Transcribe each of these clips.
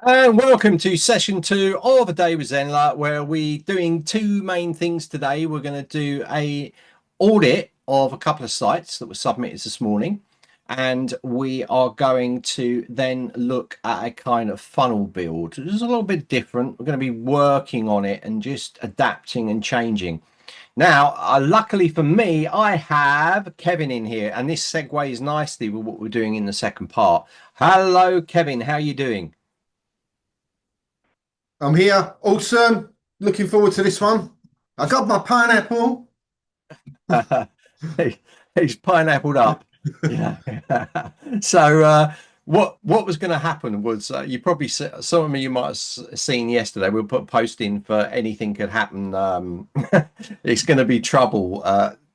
And welcome to session 2 of A Day with Zenler, where we're doing two main things today. We're going to do a audit of a couple of sites that were submitted this morning, and we are going to then look at a kind of funnel build. It's a little bit different. We're going to be working on it and just adapting and changing. Now, luckily for me, I have Kevin in here, and this segues nicely with what we're doing in the second part. Hello, Kevin. How are you doing? I'm here. Awesome. Looking forward to this one. I got my pineapple. He's pineappled up. Yeah. So what was going to happen was you probably some of me you might have seen yesterday. We'll put a post in for anything could happen. It's going to be trouble,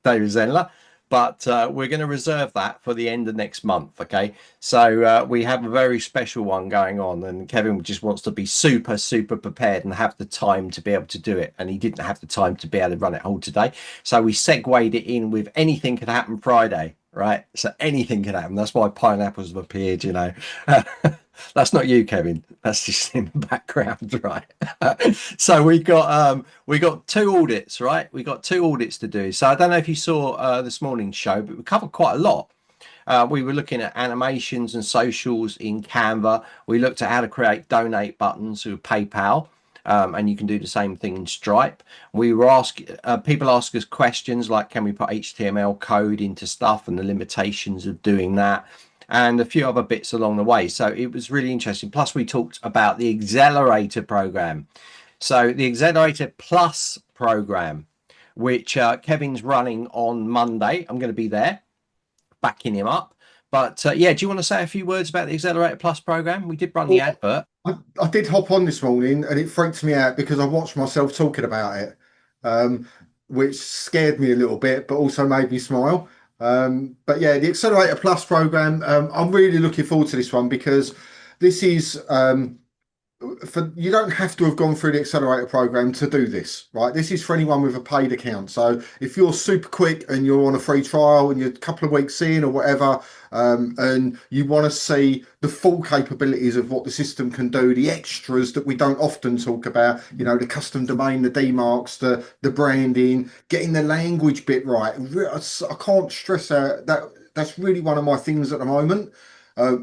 David Zenler. But we're going to reserve that for the end of next month. Okay. So we have a very special one going on, and Kevin just wants to be super prepared and have the time to be able to do it. And he didn't have the time to be able to run it all today. So we segued it in with anything could happen Friday, right? So anything can happen. That's why pineapples have appeared. That's not you, Kevin. That's just in the background, right? So we got two audits, right? We got two audits to do. So I don't know if you saw this morning's show, but we covered quite a lot. We were looking at animations and socials in Canva. We looked at how to create donate buttons with PayPal. And you can do the same thing in Stripe. We were people ask us questions like, can we put HTML code into stuff and the limitations of doing that, and a few other bits along the way. So it was really interesting. Plus, we talked about the Accelerator program. So the Accelerator Plus program, which Kevin's running on Monday. I'm going to be there backing him up. But yeah, do you want to say a few words about the Accelerator Plus program? We did run the Well, advert. I did hop on this morning and it freaked me out because I watched myself talking about it, um, which scared me a little bit, but also made me smile. But yeah, the Accelerator Plus program, I'm really looking forward to this one because this is for you don't have to have gone through the accelerator program to do this, right? This is for anyone with a paid account. So if you're super quick and you're on a free trial and you're a couple of weeks in or whatever, and you want to see the full capabilities of what the system can do, the extras that we don't often talk about, the custom domain, the demarcs, the branding, getting the language bit right. I can't stress out that that's really one of my things at the moment,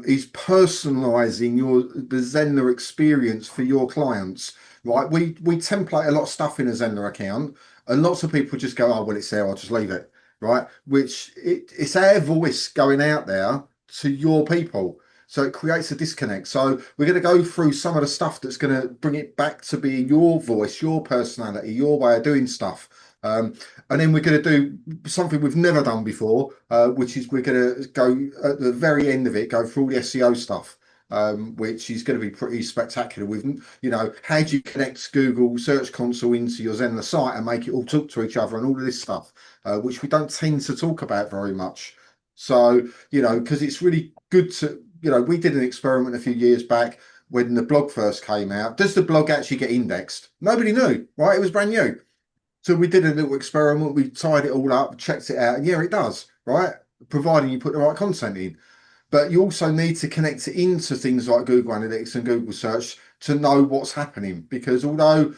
is personalizing the Zenler experience for your clients. Right, we template a lot of stuff in a Zenler account, and lots of people just go, "Oh, well, it's there. I'll just leave it." Right, it's our voice going out there to your people, so it creates a disconnect. So we're going to go through some of the stuff that's going to bring it back to be your voice, your personality, your way of doing stuff. And then we're going to do something we've never done before, which is we're going to go at the very end of it, go through all the SEO stuff, which is going to be pretty spectacular. With, how do you connect Google Search Console into your Zenler site and make it all talk to each other and all of this stuff, which we don't tend to talk about very much. So, because it's really good to, we did an experiment a few years back when the blog first came out. Does the blog actually get indexed? Nobody knew, right? It was brand new. So we did a little experiment. We tied it all up, checked it out, and yeah, it does, right? Providing you put the right content in. But you also need to connect it into things like Google Analytics and Google Search to know what's happening. Because although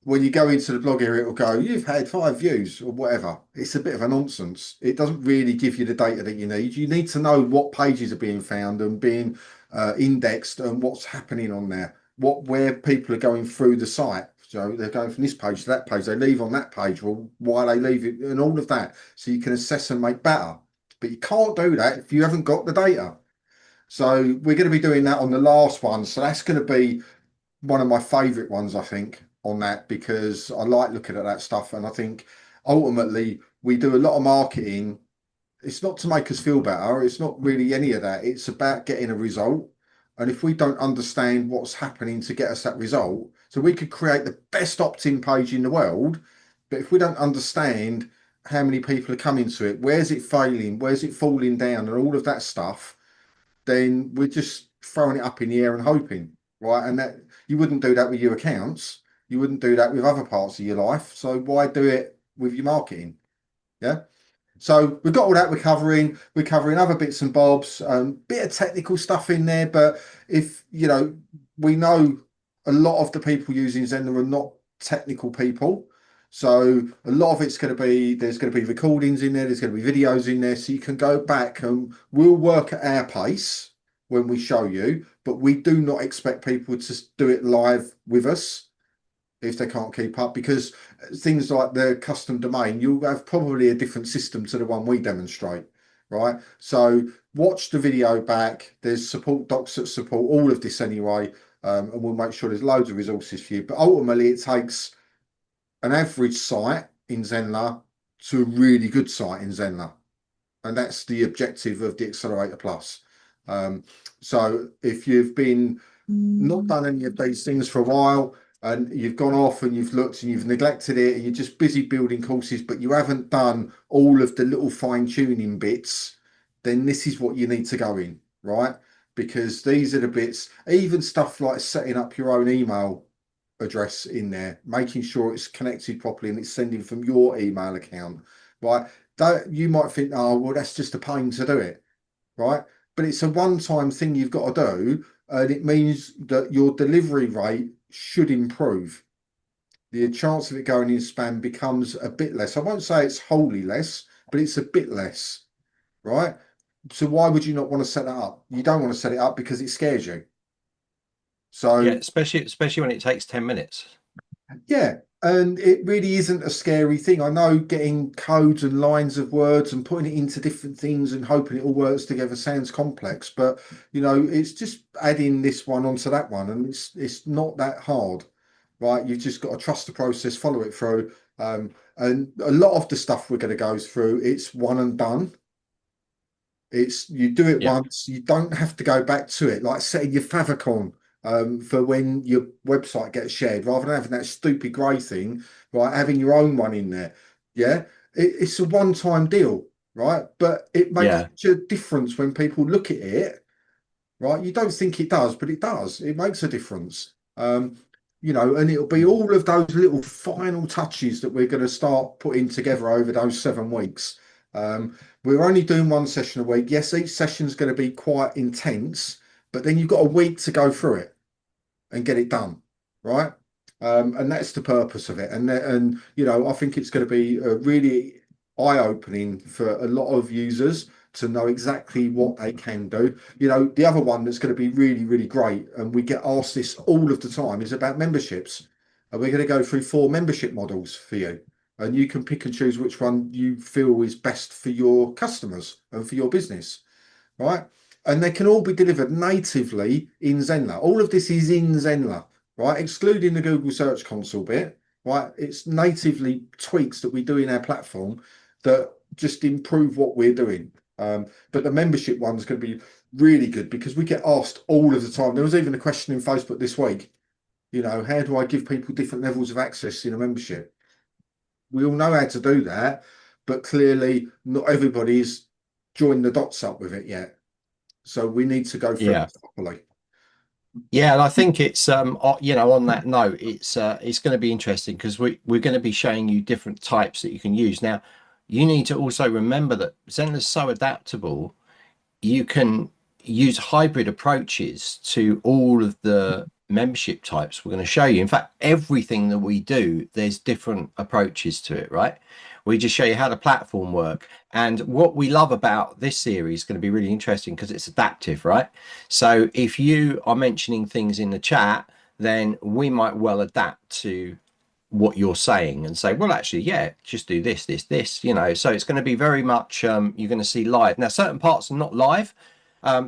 when you go into the blog area, it'll go, you've had 5 views or whatever. It's a bit of a nonsense. It doesn't really give you the data that you need. You need to know what pages are being found and being indexed and what's happening on there, where people are going through the site. So they're going from this page to that page. They leave on that page. Well, why they leave it and all of that. So you can assess and make better. But you can't do that if you haven't got the data. So we're going to be doing that on the last one. So that's going to be one of my favorite ones, I think, on that, because I like looking at that stuff. And I think ultimately we do a lot of marketing. It's not to make us feel better. It's not really any of that. It's about getting a result. And if we don't understand what's happening to get us that result, so we could create the best opt-in page in the world, but if we don't understand how many people are coming to it, where's it failing, where's it falling down, and all of that stuff, then we're just throwing it up in the air and hoping, right? And that you wouldn't do that with your accounts. You wouldn't do that with other parts of your life. So why do it with your marketing? Yeah. So we've got all that we're covering. We're covering other bits and bobs, bit of technical stuff in there. But if we know a lot of the people using Zenler are not technical people. So a lot of it's going to be, there's going to be recordings in there, there's going to be videos in there. So you can go back and we'll work at our pace when we show you, but we do not expect people to do it live with us if they can't keep up, because things like the custom domain, you'll have probably a different system to the one we demonstrate, right? So watch the video back. There's support docs that support all of this anyway, and we'll make sure there's loads of resources for you. But ultimately, it takes an average site in Zenler to a really good site in Zenler, and that's the objective of the Accelerator Plus. So if you've been not done any of these things for a while, and you've gone off and you've looked and you've neglected it and you're just busy building courses, but you haven't done all of the little fine-tuning bits, then this is what you need to go in, right? Because these are the bits, even stuff like setting up your own email address in there, making sure it's connected properly and it's sending from your email account, right? That you might think, oh, well, that's just a pain to do it, right? But it's a one-time thing you've got to do, and it means that your delivery rate should improve. The chance of it going in spam becomes a bit less. I won't say it's wholly less, but it's a bit less, right? So why would you not want to set that up? You don't want to set it up because it scares you. So Yeah, especially when it takes 10 minutes. yeah, and it really isn't a scary thing. I know getting codes and lines of words and putting it into different things and hoping it all works together sounds complex, but you know, it's just adding this one onto that one, and it's not that hard, right? You've just got to trust the process, follow it through. And a lot of the stuff we're going to go through, it's one and done. It's you do it Yeah. once, you don't have to go back to it, like setting your favicon for when your website gets shared, rather than having that stupid grey thing, right? Having your own one in there. Yeah. It's a one-time deal, right? But it makes Yeah. such a difference when people look at it, right? You don't think it does, but it does. It makes a difference. You know, and it'll be all of those little final touches that we're going to start putting together over those 7 weeks. We're only doing one session a week. Yes, each session is going to be quite intense, but then you've got a week to go through it and get it done, right? And that's the purpose of it. And you know, I think it's going to be really eye-opening for a lot of users to know exactly what they can do. You know, the other one that's going to be really, really great, and we get asked this all of the time, is about memberships. And we're going to go through 4 membership models for you. And you can pick and choose which one you feel is best for your customers and for your business, right? And they can all be delivered natively in Zenler. All of this is in Zenler, right? Excluding the Google Search Console bit, right? It's natively tweaks that we do in our platform that just improve what we're doing. But the membership one's going to be really good because we get asked all of the time. There was even a question in Facebook this week, you know, how do I give people different levels of access in a membership? We all know how to do that, but clearly not everybody's joined the dots up with it yet. So we need to go through Yeah. it properly. Yeah, and I think it's you know, on that note, it's going to be interesting because we're going to be showing you different types that you can use. Now, you need to also remember that Zenler's so adaptable, you can use hybrid approaches to all of the membership types we're going to show you. In fact, everything that we do, there's different approaches to it, right? We just show you how the platform work. And what we love about this series is going to be really interesting because it's adaptive, right? So if you are mentioning things in the chat, then we might well adapt to what you're saying and say, well, actually, yeah, just do this, you know. So it's going to be very much you're going to see live. Now, certain parts are not live.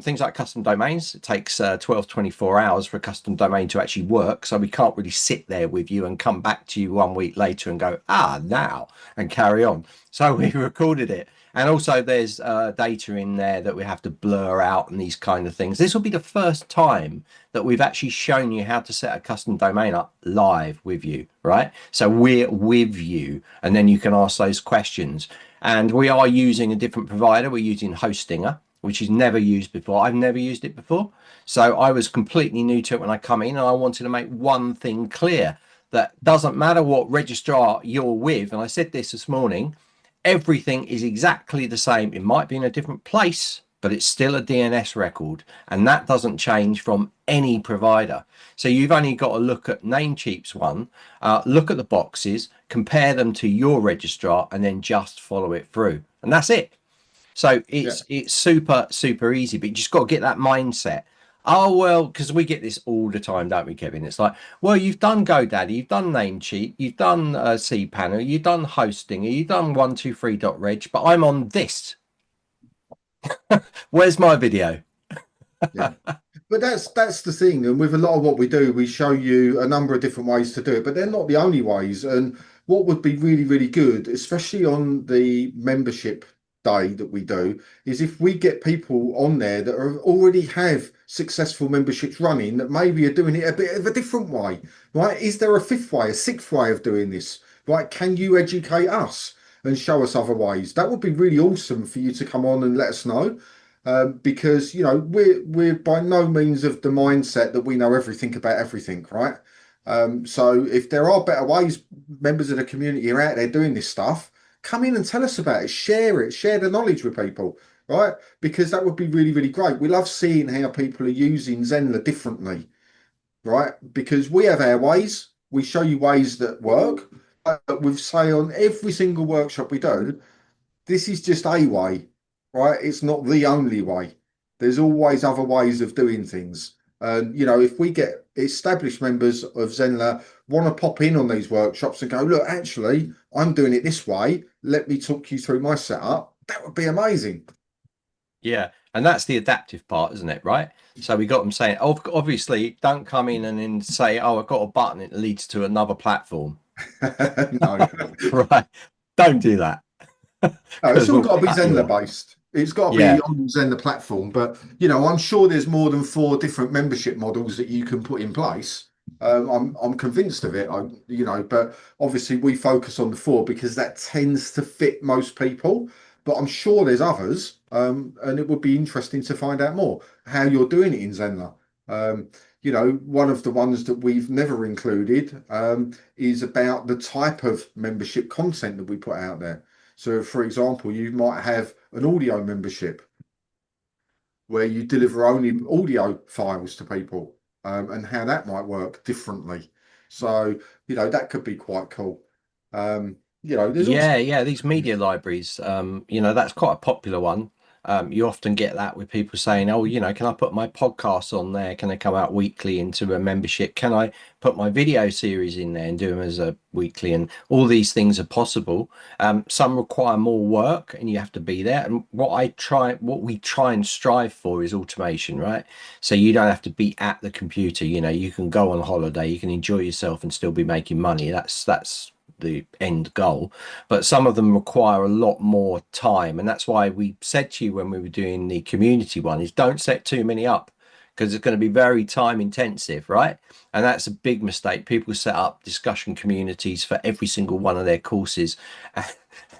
Things like custom domains, it takes 12 24 hours for a custom domain to actually work, so we can't really sit there with you and come back to you 1 week later and go now and carry on. So we recorded it. And also there's data in there that we have to blur out and these kind of things. This will be the first time that we've actually shown you how to set a custom domain up live with you, right? So we're with you, and then you can ask those questions. And we are using a different provider. We're using Hostinger, which is never used before. I've never used it before. So I was completely new to it when I come in, and I wanted to make one thing clear, that doesn't matter what registrar you're with. And I said this morning, everything is exactly the same. It might be in a different place, but it's still a DNS record, and that doesn't change from any provider. So you've only got to look at Namecheap's one, look at the boxes, compare them to your registrar, and then just follow it through, and that's it. So Yeah. it's super easy, but you just got to get that mindset. Oh well, because we get this all the time, don't we, Kevin? It's like, well, you've done GoDaddy, you've done Namecheap, you've done cPanel, you've done hosting, you've done 123.reg, but I'm on this. Where's my video? Yeah. But that's the thing. And with a lot of what we do, we show you a number of different ways to do it, but they're not the only ways. And what would be really, really good, especially on the membership day that we do, is if we get people on there that already have successful memberships running that maybe are doing it a bit of a different way, right? Is there a fifth way, a sixth way of doing this? Right? Can you educate us and show us other ways? That would be really awesome for you to come on and let us know. Because we're by no means of the mindset that we know everything about everything, right? So if there are better ways, members of the community are out there doing this stuff, come in and tell us about it, share the knowledge with people, right? Because that would be really, really great. We love seeing how people are using Zenler differently, right? Because we have our ways, we show you ways that work, but we say on every single workshop we do, this is just a way, right? It's not the only way. There's always other ways of doing things. And, if we get established members of Zenler want to pop in on these workshops and go, look, actually, I'm doing it this way. Let me talk you through my setup. That would be amazing. Yeah, and that's the adaptive part, isn't it? Right. So we got them saying, oh, obviously, don't come in and then say, oh, I've got a button, it leads to another platform. No. Right. Don't do that. No, it's Because all we'll got to be cut you Zenler off. based. It's got to be Yeah. on Zenler platform. But I'm sure there's more than 4 different membership models that you can put in place. I'm convinced of it. But obviously we focus on the 4 because that tends to fit most people. But I'm sure there's others, and it would be interesting to find out more how you're doing it in Zenler. One of the ones that we've never included is about the type of membership content that we put out there. So, for example, you might have an audio membership where you deliver only audio files to people, and how that might work differently. So, that could be quite cool. There's also Yeah, these media libraries, that's quite a popular one. You often get that with people saying, oh, can I put my podcasts on there? Can they come out weekly into a membership? Can I put my video series in there and do them as a weekly? And all these things are possible. Some require more work and you have to be there. And what we try and strive for is automation, right? So you don't have to be at the computer. You can go on holiday, you can enjoy yourself and still be making money. That's the end goal, but some of them require a lot more time, and that's why we said to you when we were doing the community one is don't set too many up, because it's going to be very time intensive, right? And that's a big mistake. People set up discussion communities for every single one of their courses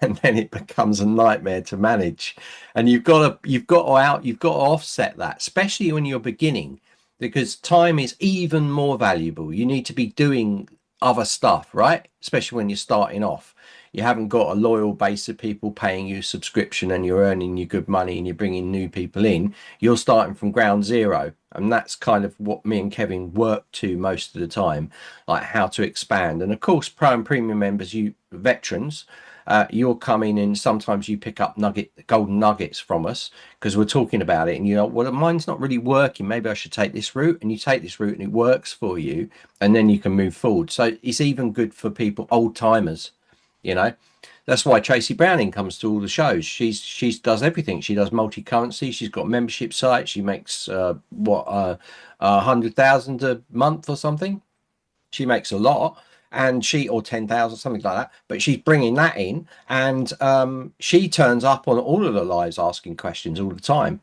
and then it becomes a nightmare to manage. And you've got to offset that, especially when you're beginning, because time is even more valuable. You need to be doing other stuff, right? Especially when you're starting off. You haven't got a loyal base of people paying you subscription and you're earning you good money and you're bringing new people in. You're starting from ground zero. And that's kind of what me and Kevin work to most of the time, like how to expand. And of course, pro and premium members, you veterans, you're coming in. Sometimes you pick up golden nuggets from us because we're talking about it, and well, mine's not really working. Maybe I should take this route, and you take this route, and it works for you, and then you can move forward. So it's even good for people, old timers. That's why Tracy Browning comes to all the shows. She does everything. She does multi-currency. She's got a membership site. She makes 100,000 a month or something. She makes a lot, and or 10,000, something like that, but she's bringing that in, and she turns up on all of the lives asking questions all the time,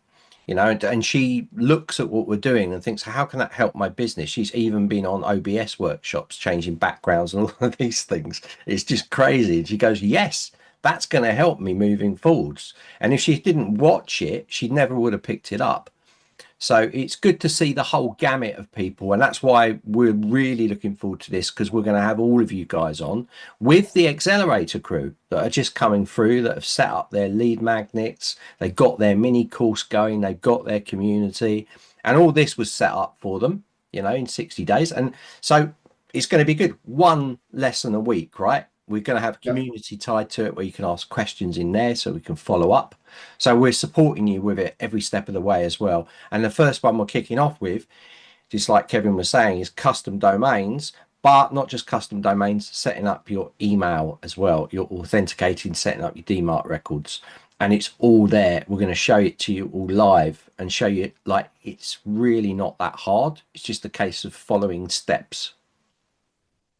and she looks at what we're doing and thinks, how can that help my business? She's even been on OBS workshops, changing backgrounds and all of these things. It's just crazy. And she goes, yes, that's going to help me moving forwards. And if she didn't watch it, she never would have picked it up. So it's good to see the whole gamut of people. And that's why we're really looking forward to this, because we're going to have all of you guys on with the Accelerator crew that are just coming through, that have set up their lead magnets. They've got their mini course going. They've got their community. And all this was set up for them, in 60 days. And so it's going to be good. One lesson a week, right? We're going to have Yep. community tied to it where you can ask questions in there so we can follow up. So we're supporting you with it every step of the way as well. And the first one we're kicking off with, just like Kevin was saying, is custom domains, but not just custom domains, setting up your email as well. You're authenticating, setting up your DMARC records, and it's all there. We're going to show it to you all live and show you, like, it's really not that hard. It's just a case of following steps.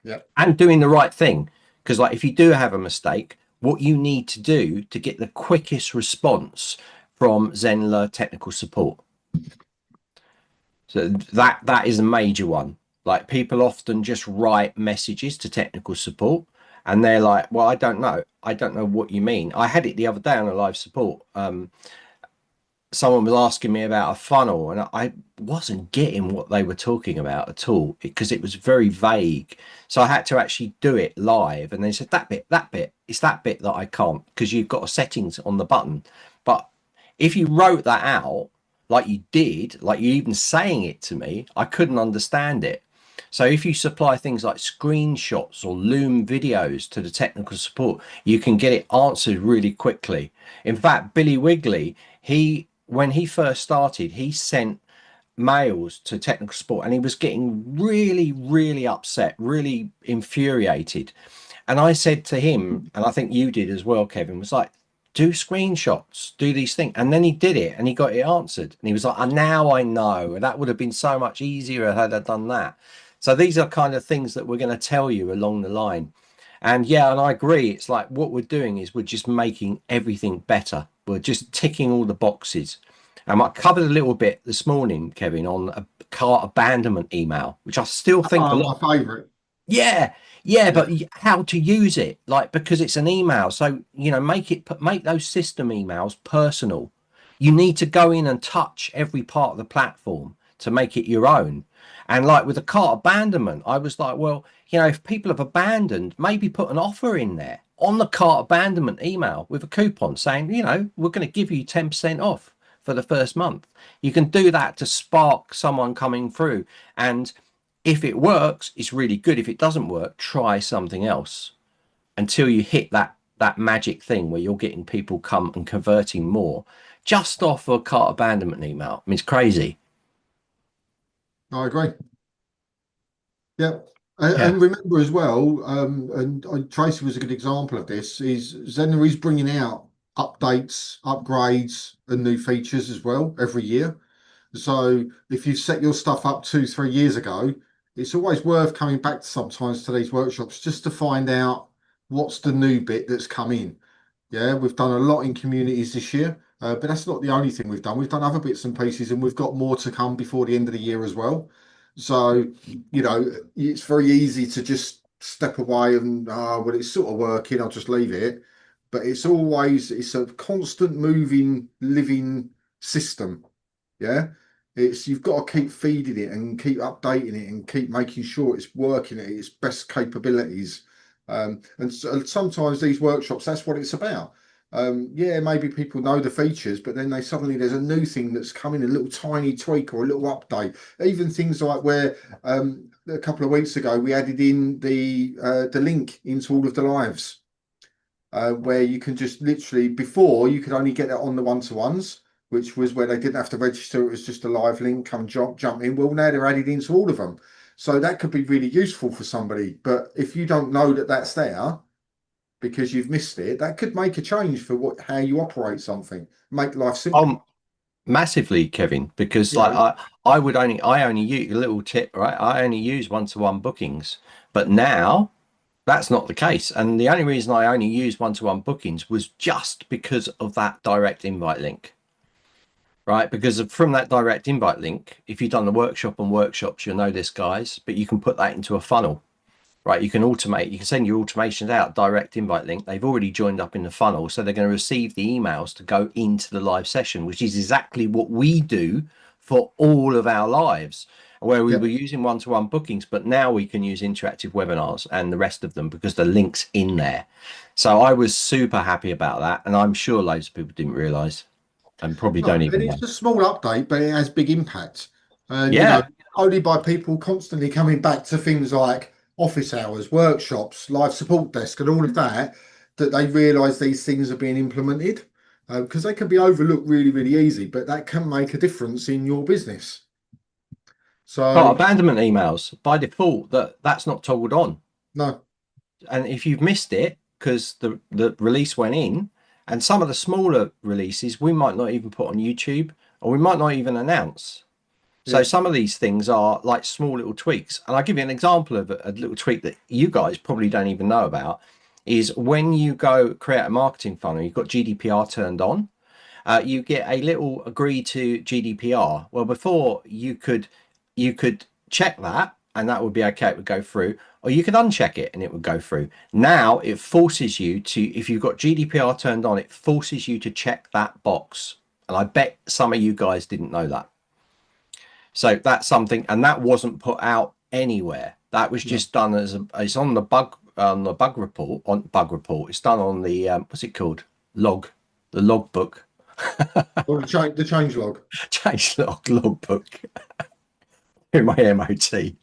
Yep. And doing the right thing. Because, like, if you do have a mistake, what you need to do to get the quickest response from Zenler technical support. So that is a major one. Like, people often just write messages to technical support and they're like, well, I don't know what you mean. I had it the other day on a live support. Someone was asking me about a funnel and I wasn't getting what they were talking about at all, because it was very vague. So I had to actually do it live, and they said that bit, it's that bit that I can't, because you've got a settings on the button. But if you wrote that out like you did, like you even saying it to me, I couldn't understand it. So if you supply things like screenshots or Loom videos to the technical support, you can get it answered really quickly. In fact, Billy Wigley, when he first started, he sent mails to technical support and he was getting really, really upset, really infuriated. And I said to him, and I think you did as well, Kevin, was like, do screenshots, do these things. And then he did it and he got it answered. And he was like, now I know. That would have been so much easier had I done that. So these are kind of things that we're going to tell you along the line. And yeah, and I agree. It's like what we're doing is we're just making everything better. We're just ticking all the boxes. I covered a little bit this morning, Kevin, on a cart abandonment email, which I still think a My lot. favourite. Yeah, yeah, but how to use it, like, because it's an email. So, make those system emails personal. You need to go in and touch every part of the platform to make it your own. And like with the cart abandonment, I was like, well, if people have abandoned, maybe put an offer in there on the cart abandonment email with a coupon saying, we're going to give you 10% off for the first month. You can do that to spark someone coming through. And if it works, it's really good. If it doesn't work, try something else until you hit that magic thing where you're getting people come and converting more just off a cart abandonment email. I mean, it's crazy. I agree. Yeah. Yeah. And remember as well, and Tracy was a good example of this, is Zenler is bringing out updates, upgrades, and new features as well every year. So if you set your stuff up 2, 3 years ago, it's always worth coming back sometimes to these workshops just to find out what's the new bit that's come in. Yeah, we've done a lot in communities this year, but that's not the only thing we've done. We've done other bits and pieces, and we've got more to come before the end of the year as well. So, it's very easy to just step away and, well, it's sort of working, I'll just leave it. But it's a constant moving, living system. Yeah. You've got to keep feeding it and keep updating it and keep making sure it's working at its best capabilities. And so sometimes these workshops, that's what it's about. Yeah, maybe people know the features, but then there's a new thing that's coming, a little tiny tweak or a little update. Even things like where a couple of weeks ago we added in the link into all of the lives, where you can just literally, before you could only get that on the one-to-ones, which was where they didn't have to register. It was just a live link, come jump in. Well, now they're added into all of them. So that could be really useful for somebody. But if you don't know that that's there because you've missed it, that could make a change for how you operate something, make life simpler. Massively, Kevin, because You like know, I only use a little tip, right? I only use one-to-one bookings, but now that's not the case. And the only reason I only use one-to-one bookings was just because of that direct invite link. Right, because from that direct invite link, if you've done the workshop on workshops, you'll know this, guys, but you can put that into a funnel, right? You can send your automations out, direct invite link. They've already joined up in the funnel. So they're going to receive the emails to go into the live session, which is exactly what we do for all of our lives, where we Yeah. were using one-to-one bookings, but now we can use interactive webinars and the rest of them because the link's in there. So I was super happy about that, and I'm sure loads of people didn't realize and probably No, don't and even know. it's a small update, but it has big impact. And Yeah. only by people constantly coming back to things like office hours, workshops, live support desk, and all of that, that they realise these things are being implemented. Because they can be overlooked really, really easy, but that can make a difference in your business. Oh, So abandonment emails by default, that's not toggled on. no, And if you've missed it because the release went in, and some of the smaller releases we might not even put on YouTube, or we might not even announce. So yeah, some of these things are like small little tweaks. And I'll give you an example of a little tweak that you guys probably don't even know about, is when you go create a marketing funnel, you've got GDPR turned on, you get a little agree to GDPR. Well, before you could check that and that would be okay, it would go through, or you could uncheck it and it would go through. Now it forces you to, if you've got GDPR turned on, it forces you to check that box. And I bet some of you guys didn't know that. So that's something, and that wasn't put out anywhere. That was no. just done as it's on the bug report. It's done on the what's it called, the log book. Or the change log. Change logbook in my MOT.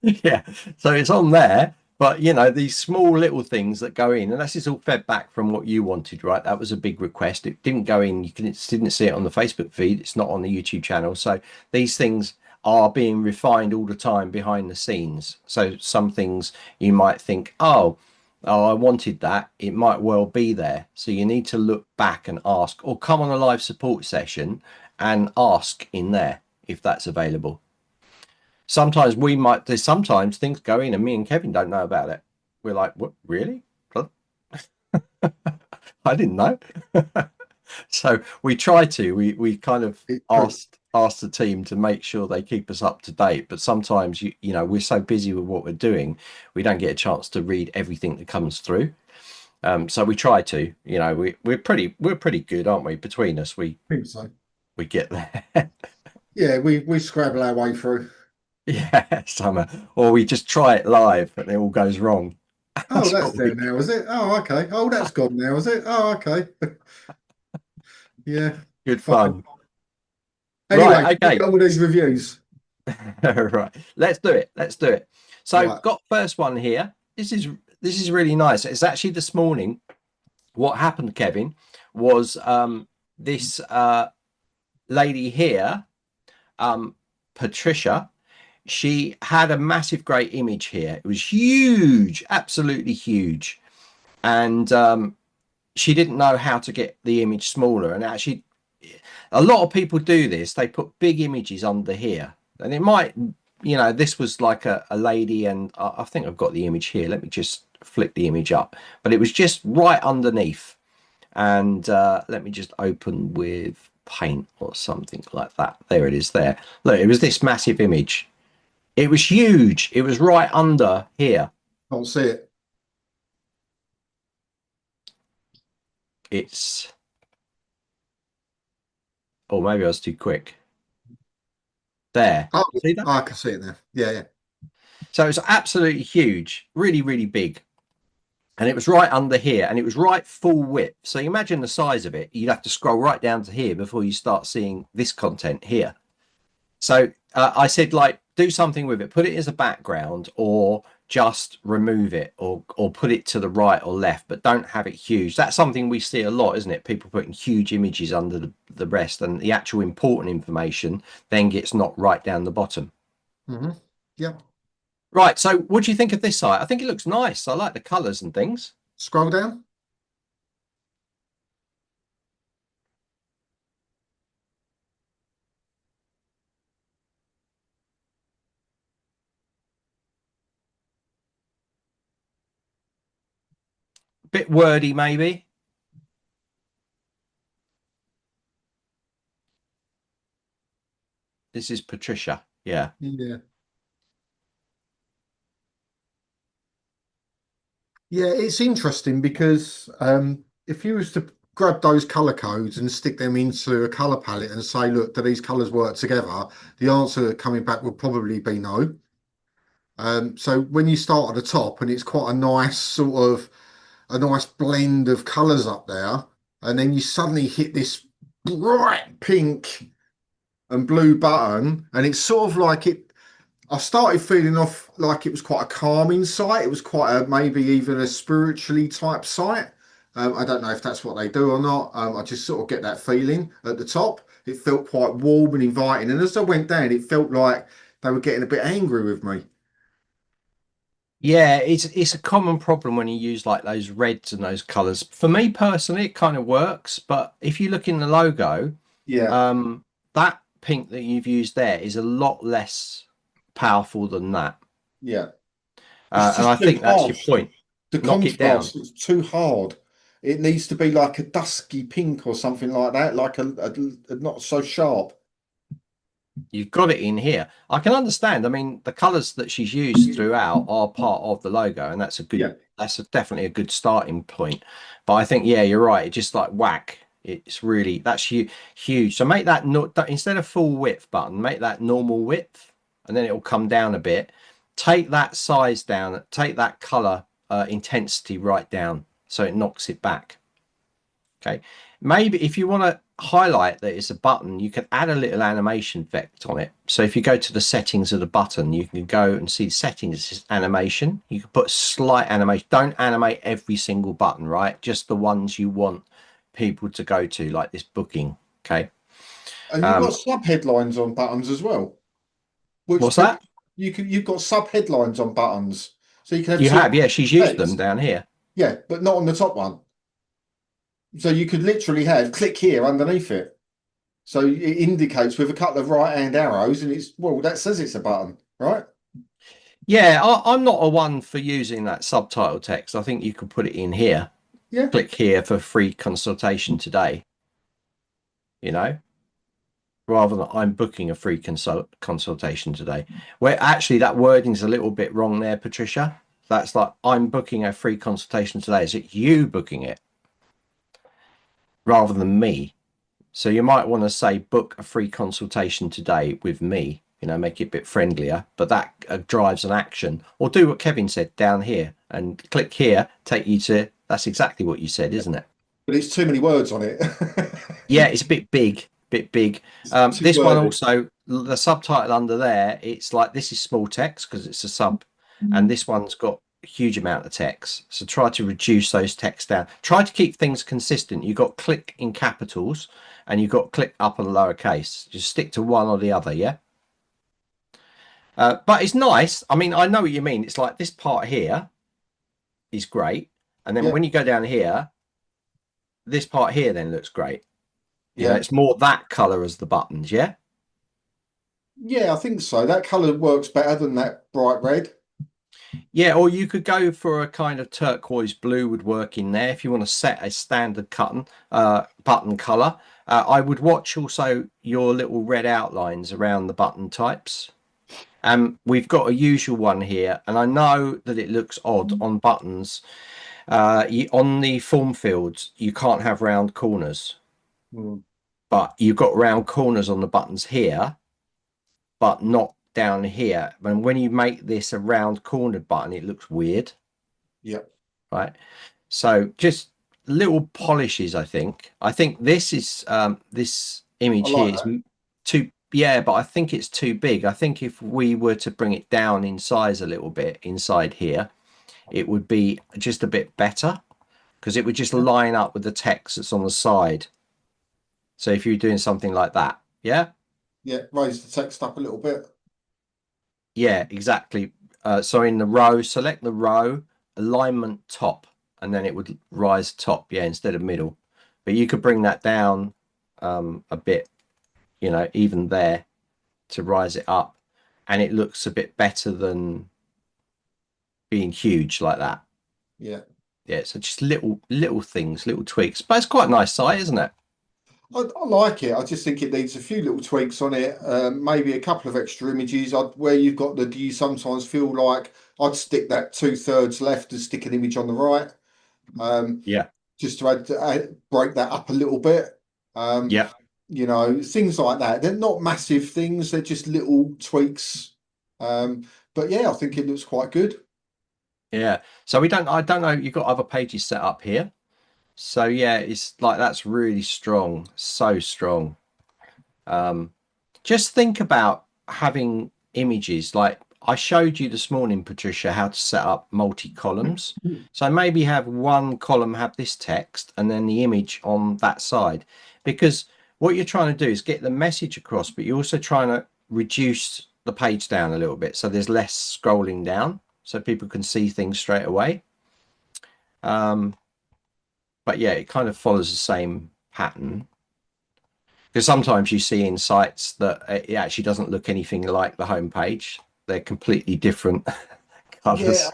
Yeah, so it's on there, but these small little things that go in, and this is all fed back from what you wanted, right? That was a big request. It didn't go in, didn't see it on the Facebook feed, it's not on the YouTube channel. So these things are being refined all the time behind the scenes. So some things you might think, oh, I wanted that, it might well be there. So you need to look back and ask, or come on a live support session and ask in there if that's available. Sometimes there's sometimes things go in and me and Kevin don't know about it. We're like, what, really? I didn't know. So we try to, we kind of It's true. ask the team to make sure they keep us up to date. But sometimes, we're so busy with what we're doing, we don't get a chance to read everything that comes through. So we try to, we're pretty good, aren't we? Between us, we I think so. we get there. Yeah, we scrabble our way through. Yeah, summer, or we just try it live and it all goes wrong. Oh, That's that's what we there now, is it? Oh, okay. Oh, that's gone now, is it? Oh, okay. Yeah, good fine. fun. Anyway, Right, let's okay. get on with these reviews. Right. Let's do it. Let's do it. So Right. got first one here. This is really nice. It's actually this morning. What happened, Kevin, was this lady here, Patricia, she had a massive great image here. It was huge, absolutely huge. And she didn't know how to get the image smaller. And actually, a lot of people do this. They put big images under here, and it might, this was like a lady, and I think I've got the image here. Let me just flick the image up, but it was just right underneath. And let me just open with paint or something like that. There it is there. Look, it was this massive image. It was huge. It was right under here. Can't see it. It's, oh, maybe I was too quick. There. Oh, See that? I can see it now. Yeah, yeah. So it's absolutely huge, really, really big. And it was right under here, and it was right full width. So you imagine the size of it. You'd have to scroll right down to here before you start seeing this content here. So I said, like, do something with it, put it as a background, or just remove it, or put it to the right or left, but don't have it huge. That's something we see a lot, isn't it? People putting huge images under the rest, and the actual important information then gets knocked right down the bottom. Mm-hmm. Yeah. Right. So what do you think of this site? I think it looks nice. I like the colors and things. Scroll down. Bit wordy, maybe. This is Patricia. Yeah. Yeah. Yeah, it's interesting because if you was to grab those color codes and stick them into a color palette and say, look, do these colors work together? The answer coming back will probably be no. So when you start at the top and it's quite a nice sort of a nice blend of colors up there, and then you suddenly hit this bright pink and blue button, and it's sort of like it. I started feeling off like it was quite a calming site. It was quite a maybe even a spiritually type site. I don't know if that's what they do or not. I just sort of get that feeling at the top. It felt quite warm and inviting, and as I went down, it felt like they were getting a bit angry with me. Yeah, it's a common problem when you use like those reds and those colors. For me personally, it kind of works, but if you look in the logo, Yeah, that pink that you've used there is a lot less powerful than that. yeah. It's And I just too think that's your harsh. point. The Knock it down. contrast is too hard. It needs to be like a dusky pink or something like that, like a not so sharp. You've got it in here. I can understand. I mean, the colors that she's used throughout are part of the logo, and Yeah, definitely a good starting point. But I think, yeah, you're right. It just like whack. It's really that's huge. So make that not instead of full width button, make that normal width, and then it will come down a bit. Take that size down. Take that color intensity right down, so it knocks it back. Okay, maybe if you want to highlight that it's a button, you can add a little animation effect on it. So if you go to the settings of the button, you can go and see settings animation. You can put slight animation. Don't animate every single button, right? Just the ones you want people to go to, like this booking. Okay. and you've got Um, sub headlines on buttons as well, which what's that? you've got sub headlines on buttons, so you can have You two have, yeah, she's used them text. down here. Yeah, but not on the top one. So you could literally have click here underneath it. So it indicates with a couple of right hand arrows, and it's well, that says it's a button, right? Yeah, I'm not a one for using that subtitle text. I think you could put it in here. Yeah. Click here for free consultation today, you know? Rather than I'm booking a free consultation today. Where actually that wording's a little bit wrong there, Patricia. That's like I'm booking a free consultation today. Is it you booking it rather than me? So you might want to say book a free consultation today with me, make it a bit friendlier, but that drives an action. Or do what Kevin said down here and click here, take you to, that's exactly what you said, isn't it? But it's too many words on it. Yeah, it's a bit big, bit big. It's too This one wordy. also, the subtitle under there, it's like this is small text because it's a sub, and this one's got a huge amount of text. So try to reduce those texts down. Try to keep things consistent. You've got click in capitals and you've got click upper lowercase. Just stick to one or the other, yeah? But it's nice. I mean, I know what you mean. It's like this part here is great. And then Yeah, when you go down here, this part here then looks great. yeah, It's more that color as the buttons, yeah? yeah. I think so. That colour works better than that bright red. Yeah, or you could go for a kind of turquoise blue would work in there if you want to set a standard button color. I would watch also your little red outlines around the button types. We've got a usual one here, and I know that it looks odd on buttons. On the form fields, you can't have round corners, Mm, but you've got round corners on the buttons here, but not down here. And when you make this a round cornered button, it looks weird, yeah, right? So just little polishes, I think. I think this is this I image like here is that. too, yeah, but I think it's too big. I think if we were to bring it down in size a little bit inside here, it would be just a bit better because it would just Yeah, line up with the text that's on the side. So if you're doing something like that, yeah, yeah. Raise the text up a little bit. yeah, exactly. So in the row, select the row, alignment top, and then it would rise top, yeah, instead of middle. But you could bring that down a bit, even there to rise it up, and it looks a bit better than being huge like that. Yeah. Yeah, so just little things, little tweaks, but it's quite a nice site, isn't it? I like it. I just think it needs a few little tweaks on it. Maybe a couple of extra images. Where you've got the. Do you sometimes feel like I'd stick that 2/3 left and stick an image on the right? Um, Yeah. just to break that up a little bit. Um, Yeah. things like that. They're not massive things. They're just little tweaks. But yeah, I think it looks quite good. Yeah. So I don't know, you've got other pages set up here. So yeah, it's like that's really strong, so strong. Um, just think about having images like I showed you this morning, Patricia, how to set up multi-columns. So maybe have one column have this text and then the image on that side, because what you're trying to do is get the message across, but you're also trying to reduce the page down a little bit so there's less scrolling down so people can see things straight away. But yeah, it kind of follows the same pattern. Because sometimes you see in sites that it actually doesn't look anything like the homepage. They're completely different Yeah, colors.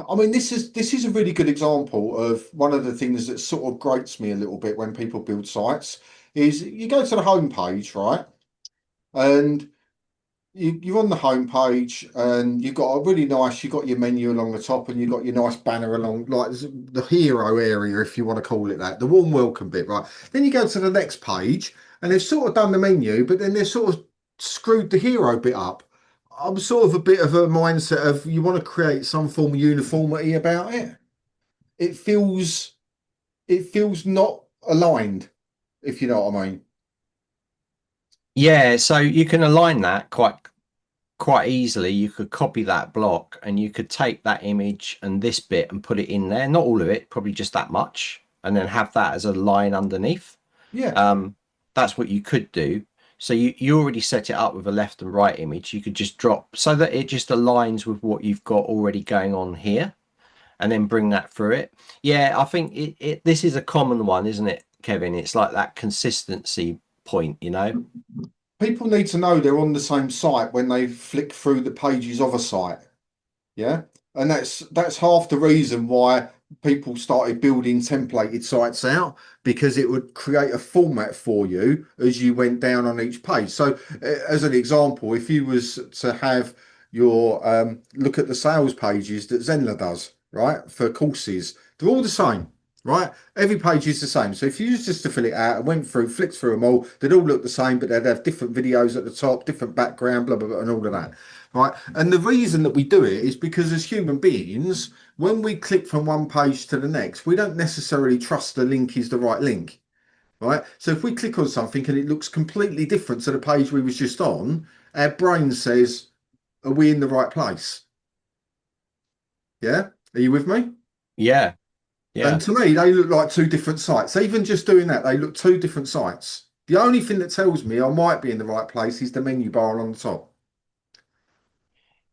I mean, this is a really good example of one of the things that sort of grates me a little bit when people build sites is you go to the home page, right? And you're on the home page and you've got a really nice, you've got your menu along the top and you've got your nice banner along, like the hero area, if you want to call it that, the warm welcome bit, right? Then you go to the next page and they've sort of done the menu, but then they've sort of screwed the hero bit up. I'm sort of a bit of a mindset of you want to create some form of uniformity about it. It feels it feels not aligned, if you know what I mean. Yeah, so you can align that quite easily. You could copy that block and you could take that image and this bit and put it in there. Not all of it, probably just that much, and then have that as a line underneath. Yeah, Um, that's what you could do. So you already set it up with a left and right image. You could just drop so that it just aligns with what you've got already going on here, and then bring that through it. Yeah, I think this is a common one, isn't it, Kevin? It's like that consistency point, you know? people need to know they're on the same site when they flick through the pages of a site. Yeah. And that's half the reason why people started building templated sites out, because it would create a format for you as you went down on each page. So as an example, if you was to have your look at the sales pages that Zenler does, right, for courses, they're all the same. Right, every page is the same. So if you was just to fill it out and went through, flicked through them all, they'd all look the same, but they'd have different videos at the top, different background, blah blah blah, and all of that. Right. And the reason that we do it is because as human beings, when we click from one page to the next, we don't necessarily trust the link is the right link. Right. So if we click on something and it looks completely different to the page we was just on, our brain says, are we in the right place? Yeah. Are you with me? Yeah, And yeah. to me, they look like two different sites. Even just doing that, they look two different sites. The only thing that tells me I might be in the right place is the menu bar along the top.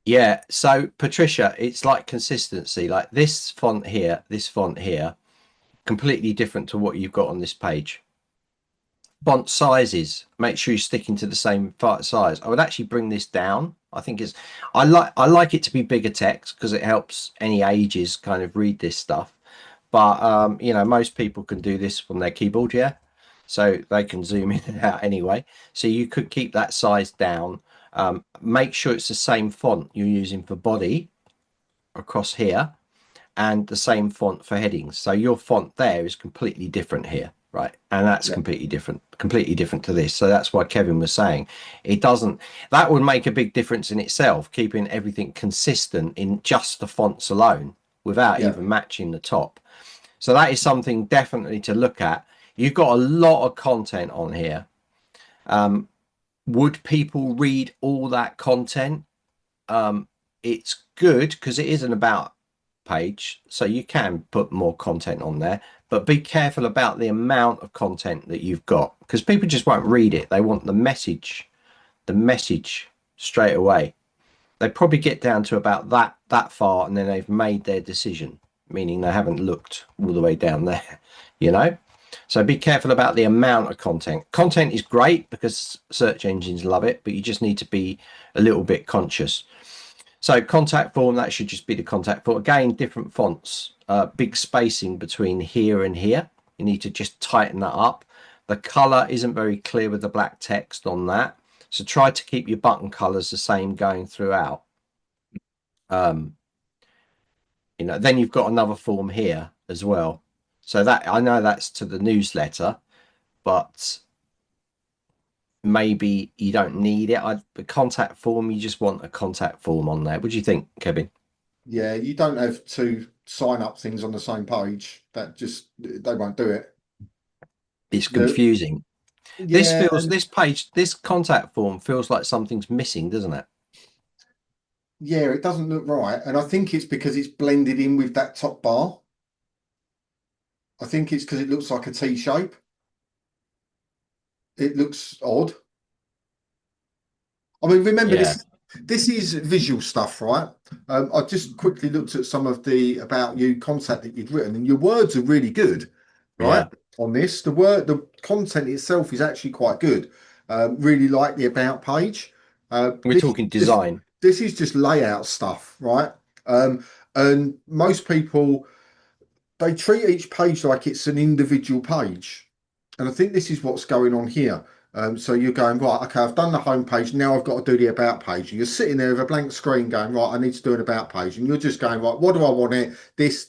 Yeah. So Patricia, it's like consistency. Like this font here, completely different to what you've got on this page. Font sizes, make sure you're sticking to the same size. I would actually bring this down. I think it's I like it to be bigger text because it helps any ages kind of read this stuff. But you know, most people can do this from their keyboard, yeah. So they can zoom in and out anyway. So you could keep that size down. Make sure it's the same font you're using for body across here and the same font for headings. So your font there is completely different here, right? And that's Yeah. completely different to this. So that's why Kevin was saying it doesn't, that would make a big difference in itself, keeping everything consistent in just the fonts alone without Yeah. even matching the top. So that is something definitely to look at. You've got a lot of content on here. Would people read all that content? It's good because it is an about page, so you can put more content on there, but be careful about the amount of content that you've got because people just won't read it. They want the message straight away. They probably get down to about that far and then they've made their decision, meaning they haven't looked all the way down there, you know. So be careful about the amount of content. Content is great because search engines love it, but you just need to be a little bit conscious. So contact form, that should just be the contact form. Again, different fonts, big spacing between here and here. You need to just tighten that up. The color isn't very clear with the black text on that. So try to keep your button colors the same going throughout. Um, you know, then you've got another form here as well. So that, I know that's to the newsletter, but maybe you don't need it. The contact form, you just want a contact form on there. What do you think, Kevin? Yeah, you don't have to sign up things on the same page. That just they won't do it. It's The confusing. This Yeah, feels, and this page, this contact form feels like something's missing, doesn't it? yeah, it doesn't look right. And I think it's because it's blended in with that top bar. I think it's because it looks like a T shape. It looks odd. I mean, remember Yeah, this is visual stuff, right? I just quickly looked at some of the about you content that you'd written, and your words are really good, right? yeah. On this, the content itself is actually quite good. Really like the about page. We're This talking just design. this is just layout stuff, right? And most people they treat each page like it's an individual page. And I think this is what's going on here. So you're going, right, okay, I've done the home page. Now I've got to do the about page. And you're sitting there with a blank screen going, right, I need to do an about page. And you're just going, right, what do I want it? This.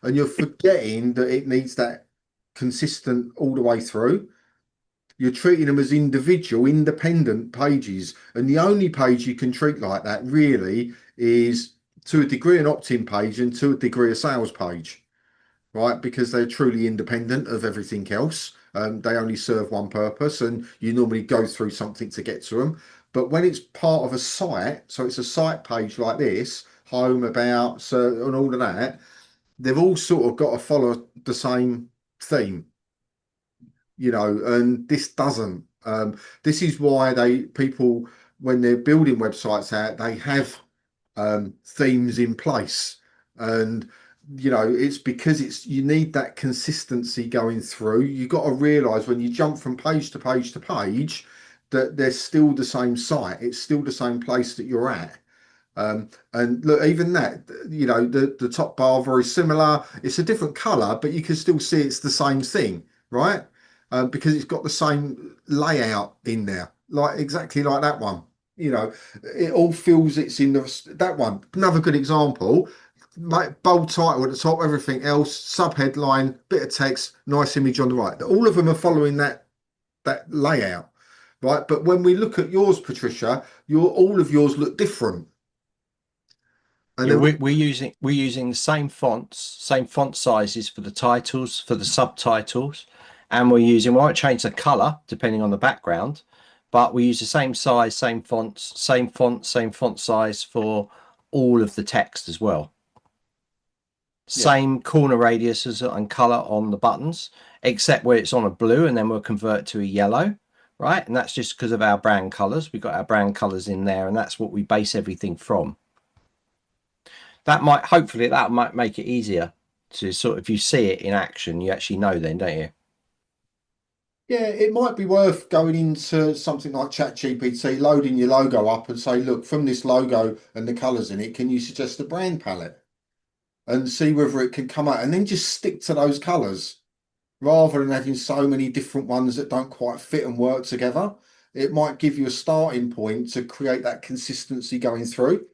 And you're forgetting that it needs that consistent all the way through. You're treating them as individual, independent pages. And the only page you can treat like that really is to a degree an opt-in page and to a degree a sales page, right? Because they're truly independent of everything else. They only serve one purpose, and you normally go through something to get to them. But when it's part of a site, so it's a site page like this, home, about, so, and all of that, they've all sort of got to follow the same theme, and this doesn't. This is why people, when they're building websites out, they have themes in place. And it's because you need that consistency going through. You've got to realize when you jump from page to page to page that they're still the same site, it's still the same place that you're at. And look, even that, the top bar very similar. It's a different color, but you can still see it's the same thing, right? Because it's got the same layout in there, like exactly like that one. It all feels it's in that one. Another good example, like bold title at the top, everything else, sub headline, bit of text, nice image on the right. All of them are following that layout, right? But when we look at yours, Patricia, all of yours look different. And Yeah, then we're using the same fonts, same font sizes for the titles, for the subtitles, and we won't change the color depending on the background, but we use the same size, same fonts, same font size for all of the text as well. yeah, Same corner radiuses and color on the buttons, except where it's on a blue, and then we'll convert to a yellow, right? And that's just because of our brand colors. We've got our brand colors in there, and that's what we base everything from. Hopefully that might make it easier to sort of, if you see it in action, you actually know then, don't you? yeah, it might be worth going into something like ChatGPT, loading your logo up and say, look, from this logo and the colors in it, can you suggest a brand palette and see whether it can come out, and then just stick to those colors rather than having so many different ones that don't quite fit and work together. It might give you a starting point to create that consistency going through.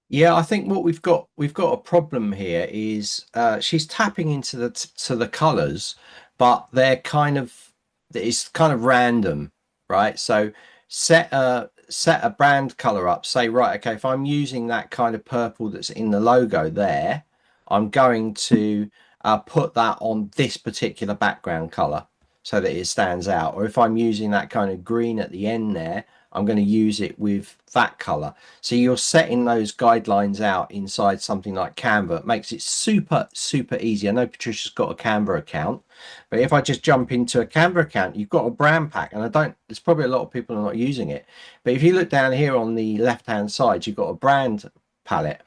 Yeah, I think what we've got a problem here is she's tapping into the colors, but it's kind of random, right? So set a brand color up. Say, right, okay, if I'm using that kind of purple that's in the logo there, I'm going to put that on this particular background color so that it stands out. Or if I'm using that kind of green at the end there, I'm going to use it with that color. So you're setting those guidelines out inside something like Canva. It makes it super, super easy. I know Patricia's got a Canva account, but if I just jump into a Canva account, you've got a brand pack, and there's probably a lot of people are not using it. But if you look down here on the left-hand side, you've got a brand palette.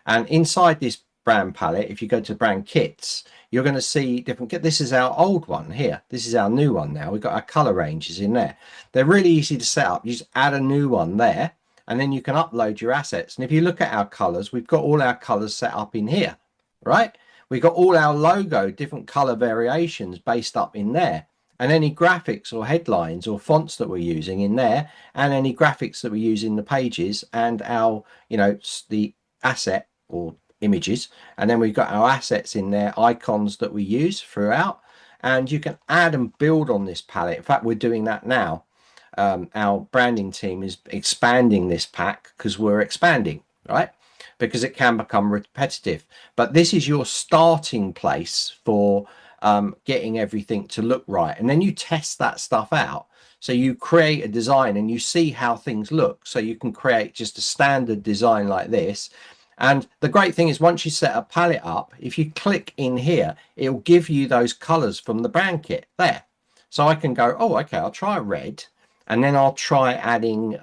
And inside this brand palette, if you go to brand kits, you're going to see different. This is our old one here. This is our new one now. We've got our color ranges in there. They're really easy to set up. You just add a new one there, and then you can upload your assets. And if you look at our colors, we've got all our colors set up in here, right? We've got all our logo, different color variations based up in there, and any graphics or headlines or fonts that we're using in there, and any graphics that we use in the pages, and our, the asset or images, and then we've got our assets in there, icons that we use throughout, and you can add and build on this palette. In fact, we're doing that now. Our branding team is expanding this pack because we're expanding, right? Because it can become repetitive. But this is your starting place for getting everything to look right. And then you test that stuff out. So you create a design and you see how things look. So you can create just a standard design like this. And the great thing is once you set a palette up, if you click in here, it'll give you those colors from the brand kit there. So I can go, oh, okay, I'll try red. And then I'll try adding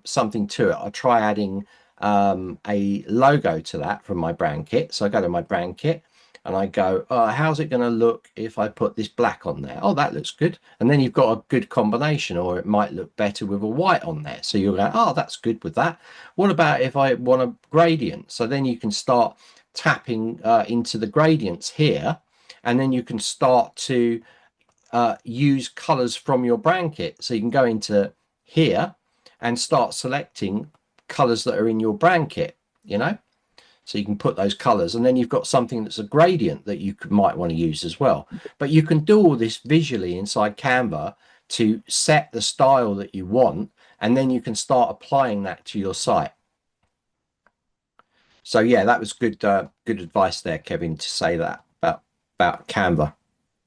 something to it. I'll try adding a logo to that from my brand kit. So I go to my brand kit and I go, oh, how's it going to look if I put this black on there? Oh, that looks good. And then you've got a good combination, or it might look better with a white on there. So you'll go, oh, that's good with that. What about if I want a gradient? So then you can start tapping into the gradients here, and then you can start to use colors from your brand kit. So you can go into here and start selecting colors that are in your brand kit, you know, so you can put those colors, and then you've got something that's a gradient that you might want to use as well. But you can do all this visually inside Canva to set the style that you want, and then you can start applying that to your site. So yeah, that was good good advice there, Kevin, to say that about Canva.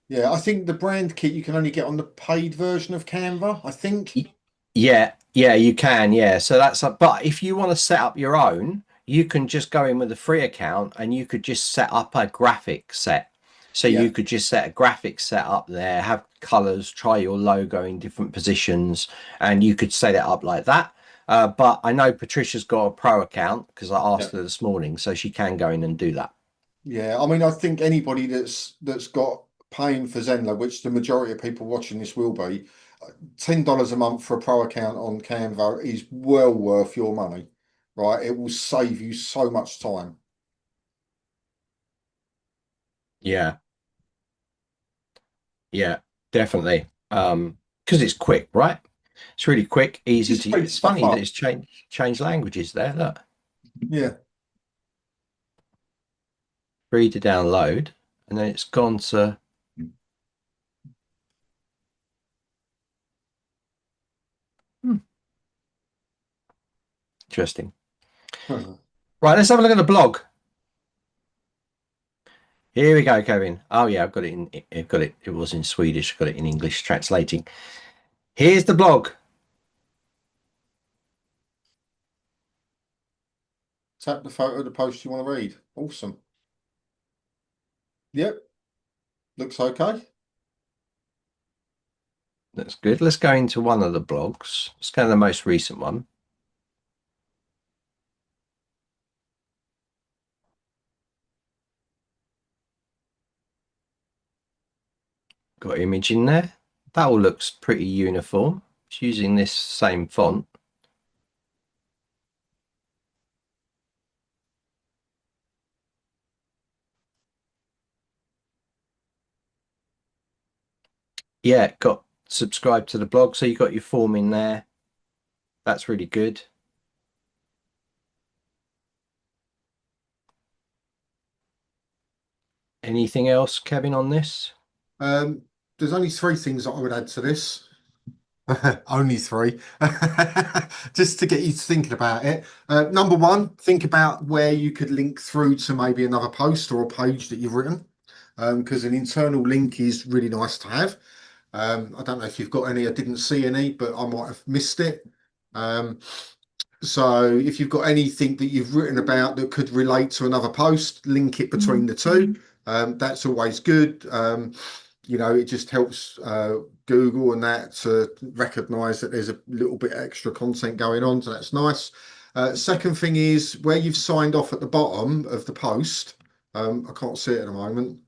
Yeah, I think the brand kit you can only get on the paid version of Canva, I think. Yeah, you can. Yeah. So that's but if you want to set up your own, you can just go in with a free account and you could just set up a graphic set. So Yeah. you could just set a graphic set up there, have colors, try your logo in different positions, and you could set it up like that. But I know Patricia's got a pro account because I Yeah. asked her this morning, so she can go in and do that. Yeah, I mean, I think anybody that's got paying for Zenler, which the majority of people watching this will be, $10 a month for a pro account on Canva is well worth your money, right? It will save you so much time. Yeah, yeah, definitely. Because it's quick, right? It's really quick, easy Just to. speed It's stuff funny that up. it's changed languages there. Look, Yeah. free to download, and then it's gone to. Hmm, interesting. Right, let's have a look at the blog. Here we go, Kevin. Oh yeah, I've got it in. I've got it. It was in Swedish. Got it in English. Translating. Here's the blog. Tap the photo of the post you want to read. Awesome. Yep. Looks okay. That's good. Let's go into one of the blogs. Let's go to the most recent one. Got image in there. That all looks pretty uniform. It's using this same font. Yeah, got subscribe to the blog. So you got your form in there. That's really good. Anything else, Kevin, on this? There's only three things that I would add to this. Only three. Just to get you thinking about it. Number one, think about where you could link through to maybe another post or a page that you've written. Because an internal link is really nice to have. I don't know if you've got any, I didn't see any, but I might have missed it. So if you've got anything that you've written about that could relate to another post, link it between the two. That's always good. It just helps Google and that to recognize that there's a little bit extra content going on. So that's nice. Second thing is where you've signed off at the bottom of the post. I can't see it at the moment.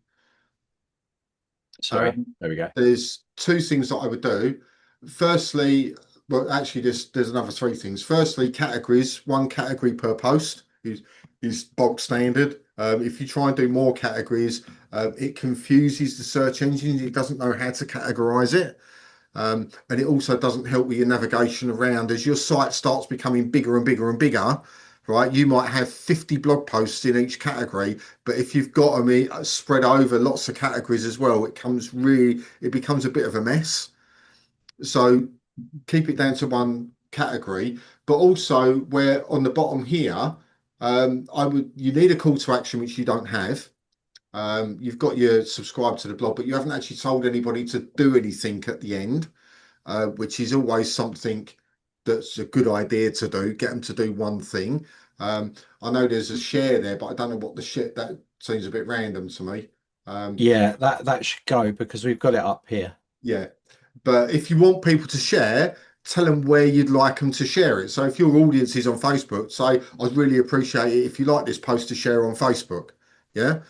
Sorry, there we go. There's two things that I would do. Firstly, well, actually, there's another three things. Firstly, categories. One category per post is bog standard. If you try and do more categories, it confuses the search engine. It doesn't know how to categorize it. And it also doesn't help with your navigation around as your site starts becoming bigger and bigger and bigger. right? You might have 50 blog posts in each category, but if you've got them spread over lots of categories as well, it becomes a bit of a mess. So keep it down to one category, but also where on the bottom here, you need a call to action, which you don't have. You've got your subscribe to the blog, but you haven't actually told anybody to do anything at the end, which is always something that's a good idea to do. Get them to do one thing. I know there's a share there, but I don't know what the share, that seems a bit random to me. Yeah, that should go because we've got it up here. Yeah, but if you want people to share, tell them where you'd like them to share it. So if your audience is on Facebook, say, I'd really appreciate it if you like this post to share on Facebook. Yeah,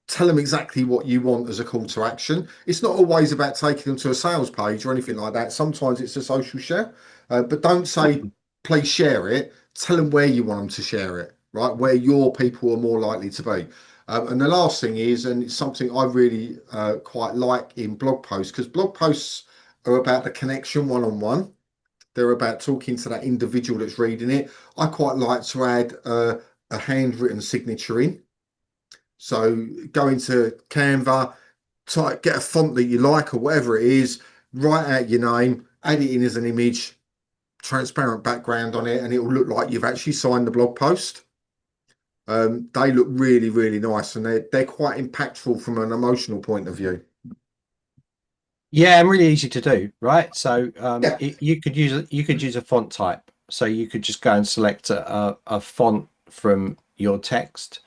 tell them exactly what you want as a call to action. It's not always about taking them to a sales page or anything like that. Sometimes it's a social share, but don't say, please share it. Tell them where you want them to share it, right? Where your people are more likely to be. And the last thing is, and it's something I really quite like in blog posts, because blog posts are about the connection one-on-one. They're about talking to that individual that's reading it. I quite like to add a handwritten signature in. So go into Canva, get a font that you like or whatever it is, write out your name, add it in as an image, transparent background on it, and it will look like you've actually signed the blog post. They look really, really nice, and they're quite impactful from an emotional point of view. Yeah, and really easy to do, right? So Yeah, you could use a font type. So you could just go and select a font from your text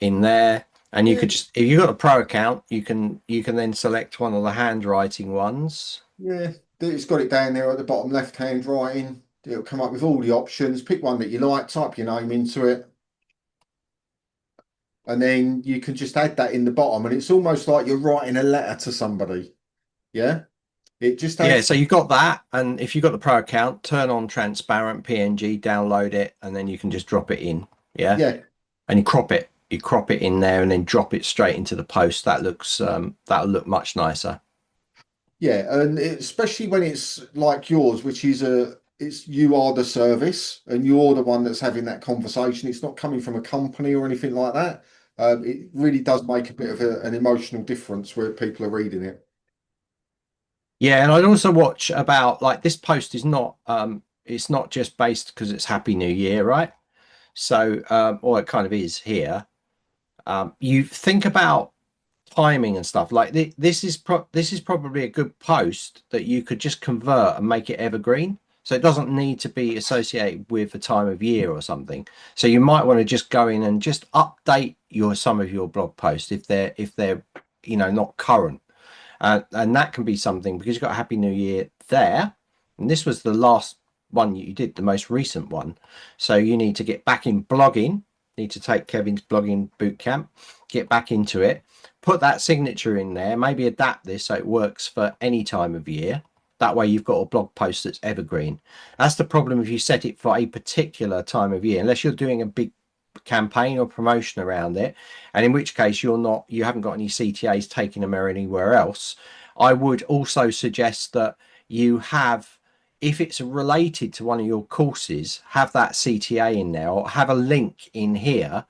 in there, and you yeah, could just, if you've got a pro account, you can then select one of the handwriting ones. yeah. It's got it down there at the bottom left hand writing. It'll come up with all the options. Pick one that you like, type your name into it, and then you can just add that in the bottom, and it's almost like you're writing a letter to somebody. Yeah, it just Yeah, adds. so you've got that, and if you've got the pro account, turn on transparent PNG, download it, and then you can just drop it in. Yeah, Yeah, and you crop it in there, and then drop it straight into the post. That'll look much nicer. yeah, and especially when it's like yours, which is it's you are the service, and you're the one that's having that conversation. It's not coming from a company or anything like that. It really does make a bit of an emotional difference where people are reading it. Yeah, and I'd also watch about, like, this post is not it's not just based because it's Happy New Year, right? So or it kind of is here. You think about timing and stuff like this is probably a good post that you could just convert and make it evergreen, so it doesn't need to be associated with a time of year or something. So you might want to just go in and just update some of your blog posts if they're not current, and that can be something because you've got Happy New Year there, and this was the last one you did, the most recent one. So you need to get back in blogging, need to take Kevin's blogging boot camp, get back into it, put that signature in there, maybe adapt this so it works for any time of year. That way you've got a blog post that's evergreen. That's the problem if you set it for a particular time of year, unless you're doing a big campaign or promotion around it, and in which case you haven't got any CTAs taking them anywhere else. I would also suggest that you have, if it's related to one of your courses, have that CTA in there, or have a link in here.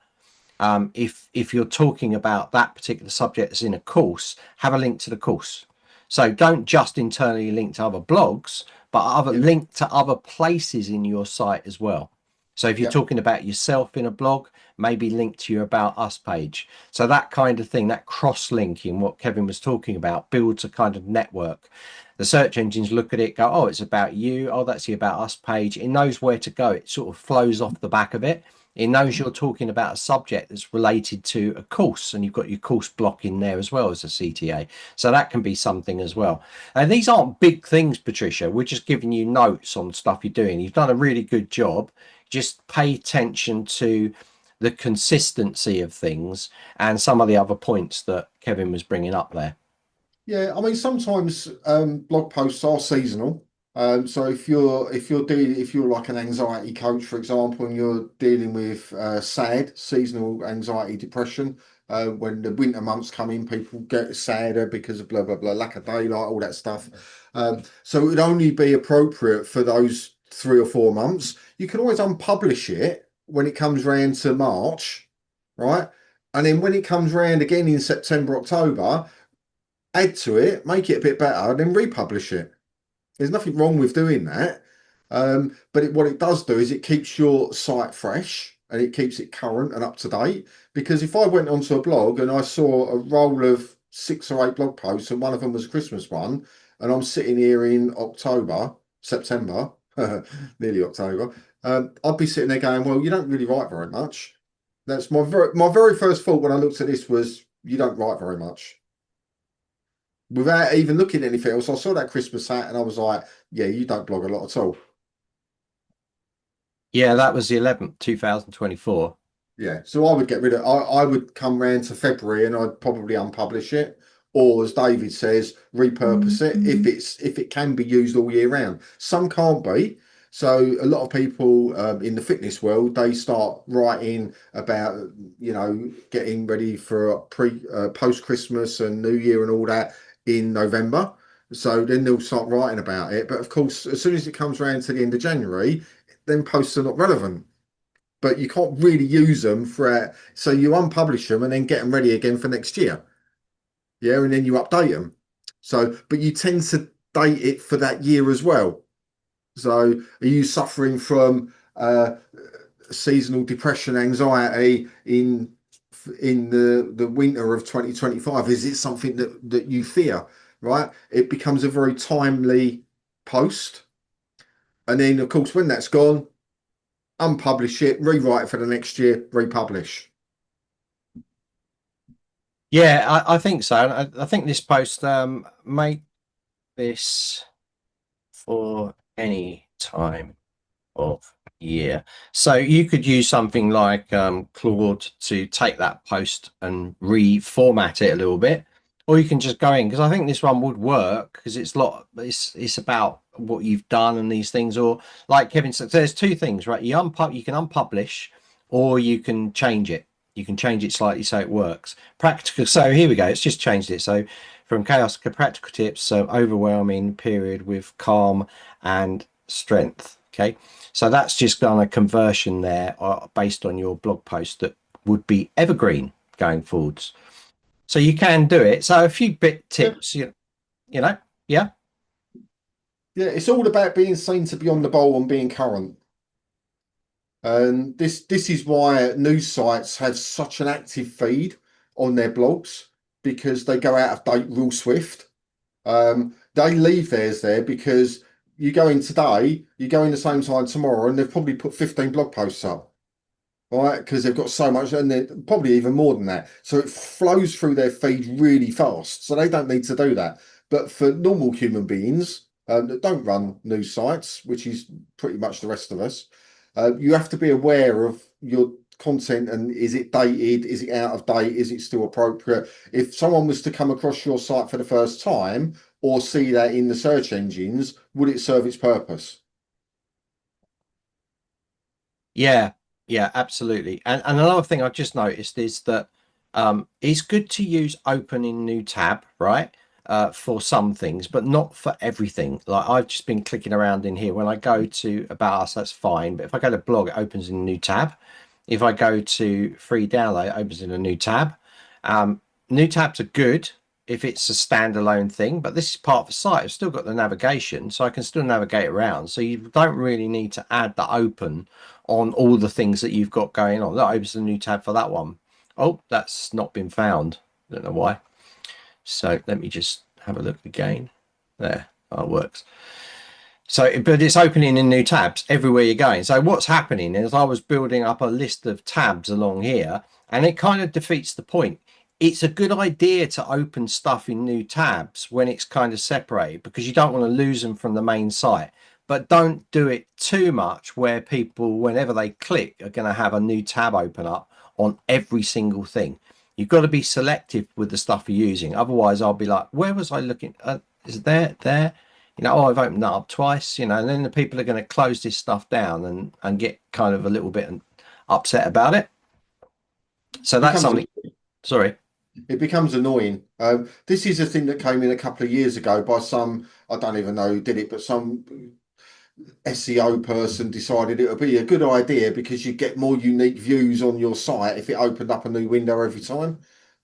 If you're talking about that particular subject that's in a course, have a link to the course. So don't just internally link to other blogs, but Yeah, link to other places in your site as well. So if you're yeah, talking about yourself in a blog, maybe link to your About Us page. So that kind of thing, that cross-linking, what Kevin was talking about, builds a kind of network. The search engines look at it, go, oh, it's about you. Oh, that's the About Us page. It knows where to go. It sort of flows off the back of it. It knows you're talking about a subject that's related to a course, and you've got your course block in there as well as a CTA. So that can be something as well. And these aren't big things, Patricia. We're just giving you notes on stuff you're doing. You've done a really good job. Just pay attention to the consistency of things and some of the other points that Kevin was bringing up there. yeah. I mean, sometimes blog posts are seasonal. So if you're like an anxiety coach, for example, and you're dealing with SAD, seasonal anxiety depression, when the winter months come in, people get sadder because of blah blah blah, lack of daylight, all that stuff. So it would only be appropriate for those 3 or 4 months. You can always unpublish it when it comes round to March, right? And then when it comes round again in September, October, add to it, make it a bit better, and then republish it. There's nothing wrong with doing that. But what it does do is it keeps your site fresh and it keeps it current and up to date. Because if I went onto a blog and I saw a roll of 6 or 8 blog posts and one of them was a Christmas one, and I'm sitting here in September, nearly October, I'd be sitting there going, well, you don't really write very much. That's my very first thought when I looked at this was, you don't write very much. Without even looking at anything else, I saw that Christmas hat and I was like, yeah, you don't blog a lot at all. Yeah, that was the 11th, 2024. Yeah, so I would get rid of. I would come round to February and I'd probably unpublish it, or as David says, repurpose it if it can be used all year round. Some can't be. So a lot of people in the fitness world, they start writing about getting ready for post Christmas and New Year and all that in November. So then they'll start writing about it. But of course, as soon as it comes around to the end of January, then posts are not relevant, but you can't really use them for so you unpublish them and then get them ready again for next year. Yeah, and then you update them. So, but you tend to date it for that year as well. So, are you suffering from seasonal depression, anxiety in the winter of 2025? Is it something that you fear? Right, it becomes a very timely post, and then of course when that's gone, unpublish it, rewrite it for the next year, republish. Yeah, I think so. I think this post, make this for any time of year. So you could use something like Claude to take that post and reformat it a little bit, or you can just go in, because I think this one would work because it's about what you've done and these things. Or like Kevin said, there's two things, right? You can unpublish, or you can change it. You can change it slightly so it works. Practical. So here we go. It's just changed it. So from chaos to practical tips. So overwhelming period with calm and strength. Okay. So that's just done a conversion there based on your blog post that would be evergreen going forwards. So you can do it. So a few bit Yeah, tips, you know, yeah. yeah. It's all about being seen to be on the ball and being current. And this is why news sites have such an active feed on their blogs, because they go out of date real swift. They leave theirs there because you go in today, you go in the same time tomorrow, and they've probably put 15 blog posts up, right? Because they've got so much, and they're probably even more than that. So it flows through their feed really fast. So they don't need to do that. But for normal human beings that don't run news sites, which is pretty much the rest of us, you have to be aware of your content and is it dated? Is it out of date? Is it still appropriate? If someone was to come across your site for the first time or see that in the search engines, would it serve its purpose? Yeah, yeah, absolutely. And another thing I've just noticed is that it's good to use open in new tab, right? For some things, but not for everything. Like I've just been clicking around in here. When I go to about us, that's fine. But if I go to blog, it opens in a new tab. If I go to free download, it opens in a new tab. New tabs are good if it's a standalone thing, but this is part of the site. I've still got the navigation, so I can still navigate around. So you don't really need to add the open on all the things that you've got going on. That opens a new tab for that one. Oh, that's not been found. Don't know why. So let me just have a look again. There, oh, it works. So, but it's opening in new tabs everywhere you're going. So what's happening is I was building up a list of tabs along here, and it kind of defeats the point. It's a good idea to open stuff in new tabs when it's kind of separated, because you don't want to lose them from the main site. But don't do it too much where people, whenever they click, are going to have a new tab open up on every single thing. You've got to be selective with the stuff you're using. Otherwise, I'll be like, where was I looking? Is it there? Oh, I've opened that up twice, and then the people are going to close this stuff down and get kind of a little bit upset about it. So that's Becomes something. Sorry. it becomes annoying. This is a thing that came in a couple of years ago by some, I don't even know who did it, but some SEO person decided it would be a good idea because you get more unique views on your site if it opened up a new window every time.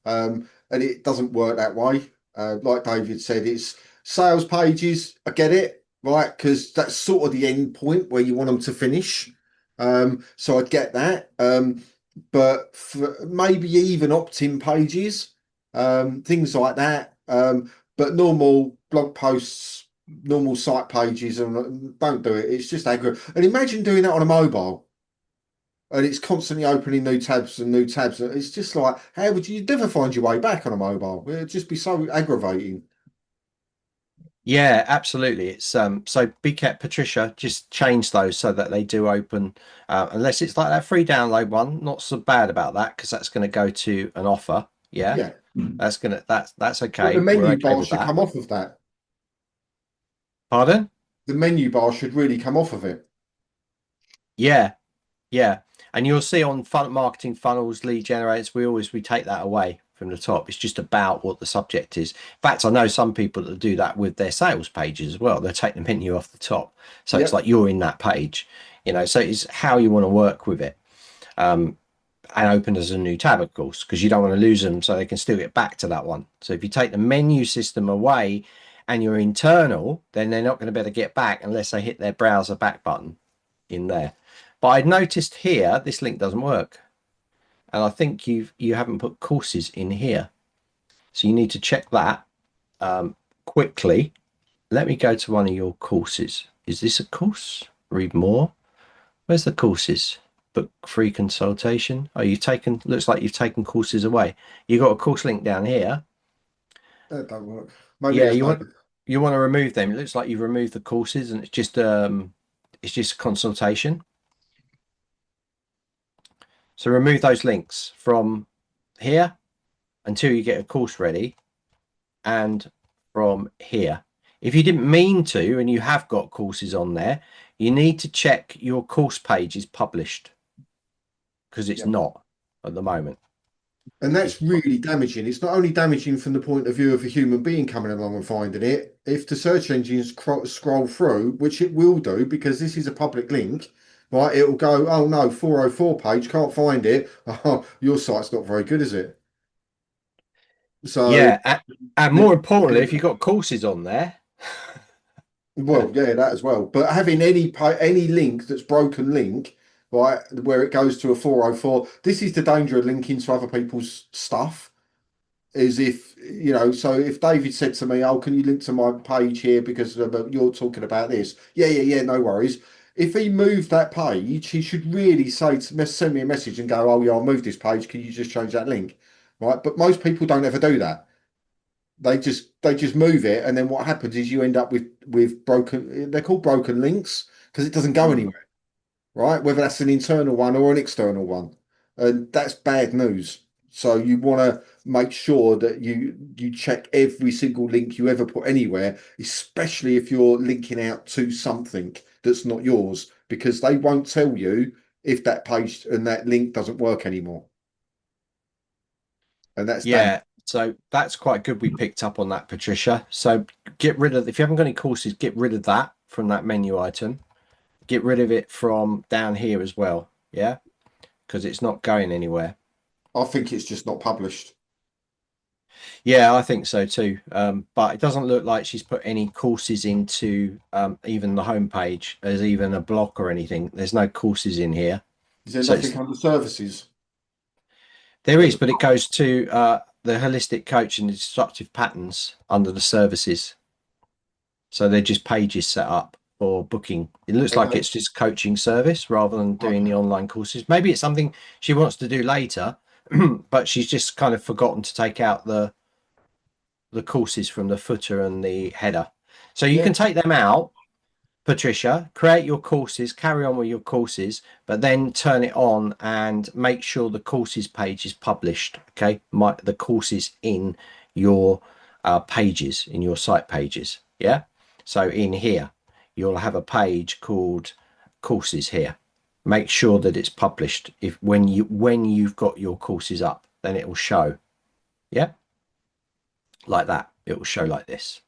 And it doesn't work that way. Like David said, it's sales pages. I get it, right? Because that's sort of the end point where you want them to finish. So I get that. But for maybe even opt-in pages, things like that. But normal blog posts, normal site pages, and don't do it. It's just aggro. And imagine doing that on a mobile, and it's constantly opening new tabs and new tabs. It's just like, how would you never find your way back on a mobile? It'd just be so aggravating. Yeah, absolutely. It's so be kept, Patricia, just change those so that they do open, unless it's like that free download one, not so bad about that because that's going to go to an offer. Yeah, Yeah, that's but the okay. We're menu okay bar with should that. come off of that. Pardon? The menu bar should really come off of it. Yeah, yeah. And you'll see on marketing funnels, lead generators, we take that away from the top. It's just about what the subject is. In fact, I know some people that do that with their sales pages as well. They take the menu off the top. So it's Yep. like you're in that page, so it's how you want to work with it. And open as a new tab, of course, because you don't want to lose them so they can still get back to that one. So if you take the menu system away and you're internal, then they're not going to be able to get back unless they hit their browser back button in there. But I'd noticed here this link doesn't work, and I think you haven't put courses in here, so you need to check that quickly. Let me go to one of your courses. Is this a course? Read more. Where's the courses? Book free consultation. Oh, you've taken, looks like you've taken courses away. You got a course link down here. That don't work. Maybe Yeah, there's no. you want to remove them. It looks like you've removed the courses and it's just a consultation. So remove those links from here until you get a course ready, and from here. If you didn't mean to and you have got courses on there, you need to check your course page is published, because it's Yep. not at the moment. And It's that's really damaging. It's not only damaging from the point of view of a human being coming along and finding it. If the search engines scroll through, which it will do because this is a public link, right? It'll go, oh no, 404 page, can't find it. Oh, your site's not very good, is it? So, Yeah, and more importantly, if you've got courses on there, well, yeah, that as well. But having any link that's broken link, right, where it goes to a 404, this is the danger of linking to other people's stuff. Is if so if David said to me, oh, can you link to my page here because you're talking about this, yeah, no worries. If he moved that page, he should really send me a message and go, oh yeah, I'll move this page, can you just change that link, right? But most people don't ever do that. They just move it, and then what happens is you end up with broken, they're called broken links because it doesn't go anywhere, right? Whether that's an internal one or an external one. And that's bad news. So you want to make sure that you check every single link you ever put anywhere, especially if you're linking out to something that's not yours, because they won't tell you if that page and that link doesn't work anymore. And that's damn. yeah. So that's quite good. We picked up on that, Patricia. So get rid of, if you haven't got any courses, get rid of that from that menu item. Get rid of it from down here as well. Yeah, because it's not going anywhere. I think it's just not published. Yeah, I think so too. But it doesn't look like she's put any courses into even the homepage as even a block or anything. There's no courses in here. Is there So nothing under services? there is, but it goes to the holistic coach and disruptive patterns under the services. So they're just pages set up for booking. It looks like Okay. it's just coaching service rather than doing the online courses. Maybe it's something she wants to do later, but she's just kind of forgotten to take out the courses from the footer and the header. So you Yeah. can take them out, Patricia, create your courses, carry on with your courses, but then turn it on and make sure the courses page is published. Okay, the courses in your pages, in your site pages. Yeah. So in here, you'll have a page called courses here. Make sure that it's published. If when you've got your courses up, then it will show. Yeah, like that. It will show like this.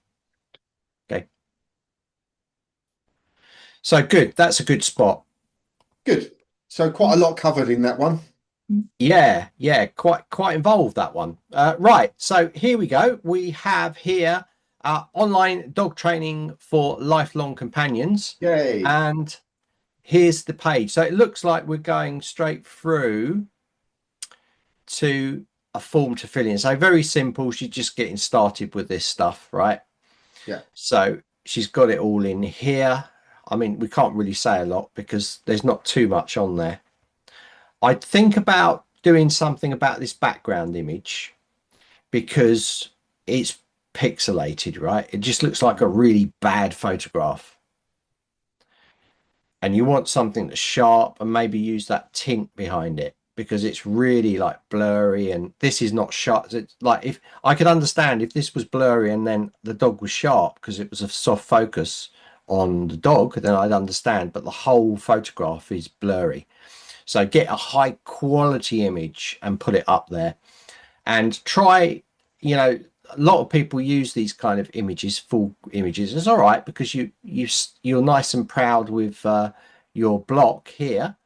Okay. So good. That's a good spot. Good. So quite a lot covered in that one. Yeah, yeah, quite involved that one. Right, so here we go. We have here online dog training for lifelong companions, Yay. and here's the page. So it looks like we're going straight through to a form to fill in. So very simple. She's just getting started with this stuff, right? Yeah. So she's got it all in here. I mean, we can't really say a lot because there's not too much on there. I'd think about doing something about this background image because it's pixelated, right? It just looks like a really bad photograph. And you want something that's sharp and maybe use that tint behind it because it's really like blurry, and this is not sharp. It's like, if I could understand if this was blurry and then the dog was sharp because it was a soft focus on the dog, then I'd understand, but the whole photograph is blurry. So get a high quality image and put it up there, and try, you know, a lot of people use these kind of images, full images. It's all right because you're nice and proud with your block here,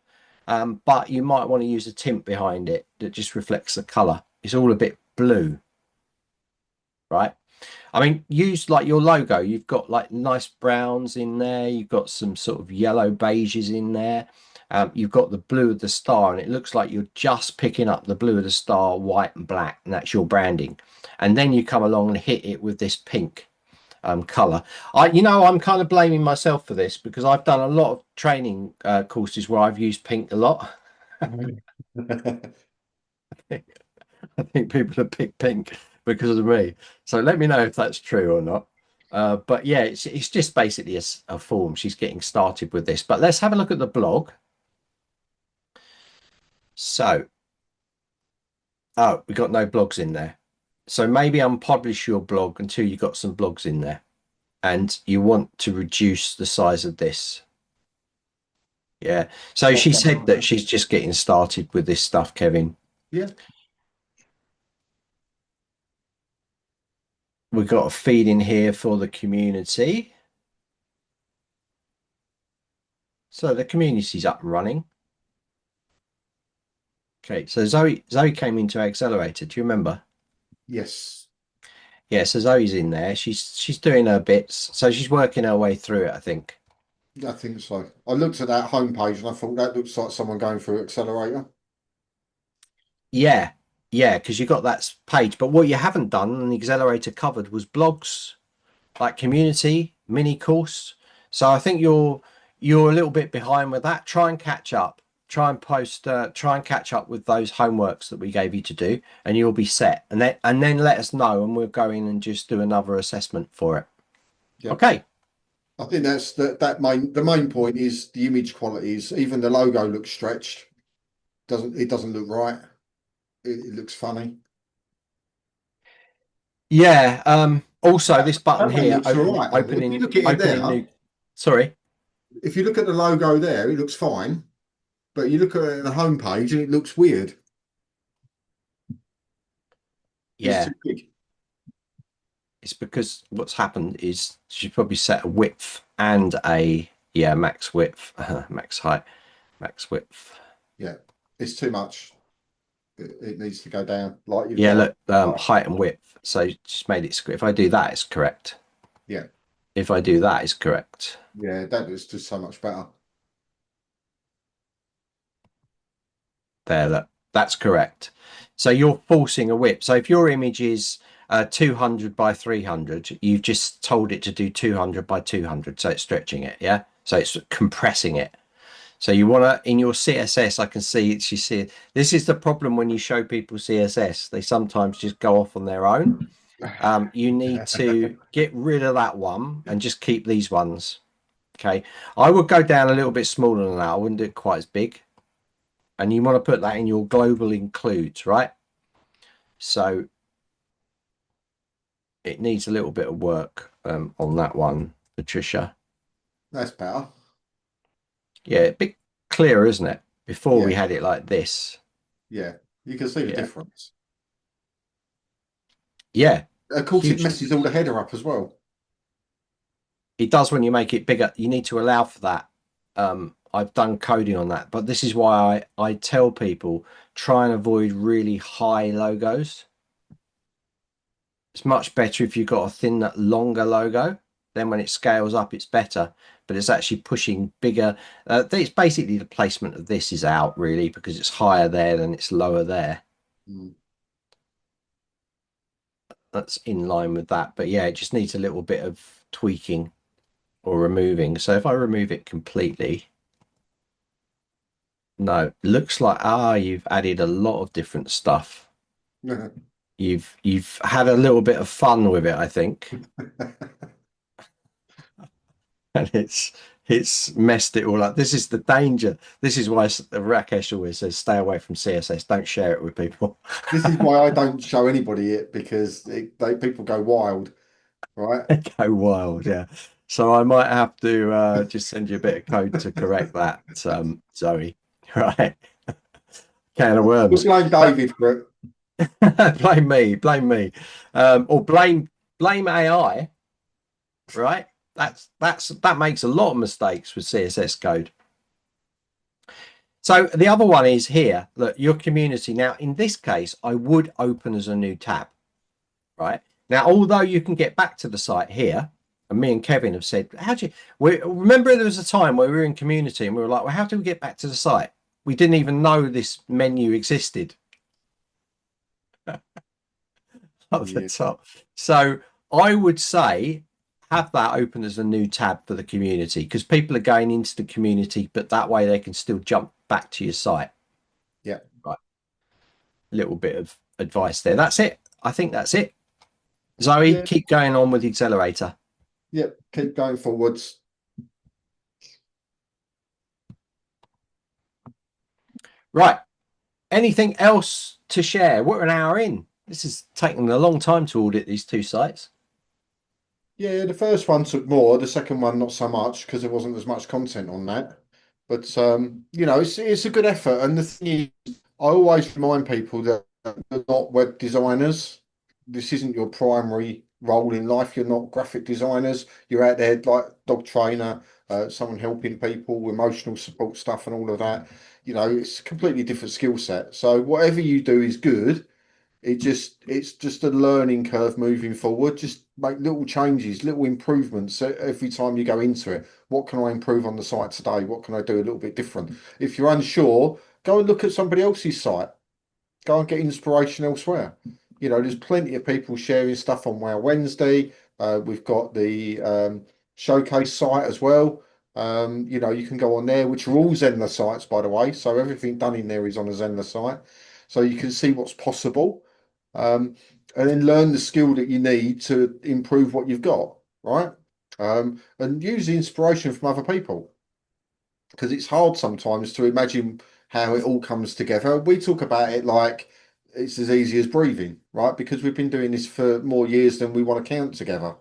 but you might want to use a tint behind it that just reflects the color. It's all a bit blue, right? I mean, use like your logo. You've got like nice browns in there. You've got some sort of yellow beiges in there. You've got the blue of the star, and it looks like you're just picking up the blue of the star, white and black, and that's your branding. And then you come along and hit it with this pink color. I'm kind of blaming myself for this because I've done a lot of training courses where I've used pink a lot. I think people have picked pink because of me. So let me know if that's true or not. But yeah, it's just basically a form. She's getting started with this. But let's have a look at the blog. So, oh, we got no blogs in there. So maybe unpublish your blog until you got some blogs in there. And you want to reduce the size of this. Yeah. So she said that she's just getting started with this stuff, Kevin. Yeah. We've got a feed in here for the community. So the community's up and running. Okay, so Zoe came into Accelerator. Do you remember? Yes. Yeah, so Zoe's in there. She's doing her bits. So she's working her way through it, I think. I think so. I looked at that homepage and I thought that looks like someone going through Accelerator. Yeah, yeah, because you got that page. But what you haven't done and the Accelerator covered was blogs, like community, mini course. So I think you're a little bit behind with that. Try and catch up. Try and post. Try and catch up with those homeworks that we gave you to do, and you'll be set. And then let us know, and we'll go in and just do another assessment for it. Yeah. Okay. I think that's the main point is the image qualities. Even the logo looks stretched. Doesn't look right. It looks funny. Yeah. Also, this button That one here, looks all right. If you opening look at it opening there, new. Sorry. if you look at the logo there, it looks fine. But you look at the homepage and it looks weird. It's Yeah. too big. It's because what's happened is she probably set a width and a max width, max height, max width. Yeah, it's too much. It needs to go down like you've Yeah, got. look, height and width. So just made it. If I do that, it's correct. Yeah, If I do that, it's correct. yeah, that is just so much better. There, look, that's correct. So you're forcing a width. So if your image is 200 by 300, you've just told it to do 200 by 200. So it's stretching it. Yeah. So it's compressing it. So you want to, in your CSS, I can see it. You see it. This is the problem when you show people CSS. They sometimes just go off on their own. You need to get rid of that one and just keep these ones. Okay. I would go down a little bit smaller than that. I wouldn't do it quite as big. And you want to put that in your global includes, right? So it needs a little bit of work on that one, Patricia. That's better. Yeah, a bit clearer, isn't it? Before we Yeah, had it like this. yeah, you can see the Yeah. difference. Yeah. Of course, it Huge. messes all the header up as well. it does when you make it bigger. You need to allow for that. I've done coding on that, but this is why I tell people try and avoid really high logos. It's much better if you've got a thin, longer logo. Then when it scales up, it's better, but it's actually pushing bigger. It's basically the placement of this is out really because it's higher there than it's lower there. Mm. That's in line with that. But yeah, it just needs a little bit of tweaking or removing. So if I remove it completely, no, looks like you've added a lot of different stuff. You've had a little bit of fun with it, I think. And it's messed it all up. This is the danger. This is why Rakesh always says stay away from CSS. Don't share it with people. This is why I don't show anybody it, because people go wild, right? They go wild, yeah. So I might have to just send you a bit of code to correct that, Zoe. Right. Can of We'll worms. blame David for it. Blame me, or blame AI. Right. That makes a lot of mistakes with CSS code. So the other one is here, look, your community. Now, in this case, I would open as a new tab, right? Now, although you can get back to the site here, and me and Kevin have said, remember there was a time where we were in community and we were like, well, how do we get back to the site? We didn't even know this menu existed up the Yeah. top. So I would say have that open as a new tab for the community because people are going into the community, but that way they can still jump back to your site. Yeah. Right. Little bit of advice there. That's it. I think that's it. Zoe, Yeah. keep going on with the accelerator. Yeah. Keep going forwards. Right. Anything else to share? We're an hour in. This is taking a long time to audit these two sites. Yeah, the first one took more, the second one not so much because there wasn't as much content on that. But it's a good effort. And the thing is, I always remind people that they're not web designers. This isn't your primary role in life. You're not graphic designers. You're out there like dog trainer, someone helping people, emotional support stuff, and all of that. It's a completely different skill set. So whatever you do is good. It's just a learning curve moving forward. Just make little changes, little improvements every time you go into it. What can I improve on the site today? What can I do a little bit different? If you're unsure, go and look at somebody else's site. Go and get inspiration elsewhere. There's plenty of people sharing stuff on Wow Wednesday. We've got the showcase site as well. You can go on there, which are all Zenler sites, by the way. So everything done in there is on a Zenler site. So you can see what's possible, um, and then learn the skill that you need to improve what you've got, right? And use the inspiration from other people because it's hard sometimes to imagine how it all comes together. We talk about it like it's as easy as breathing, right? Because we've been doing this for more years than we want to count together,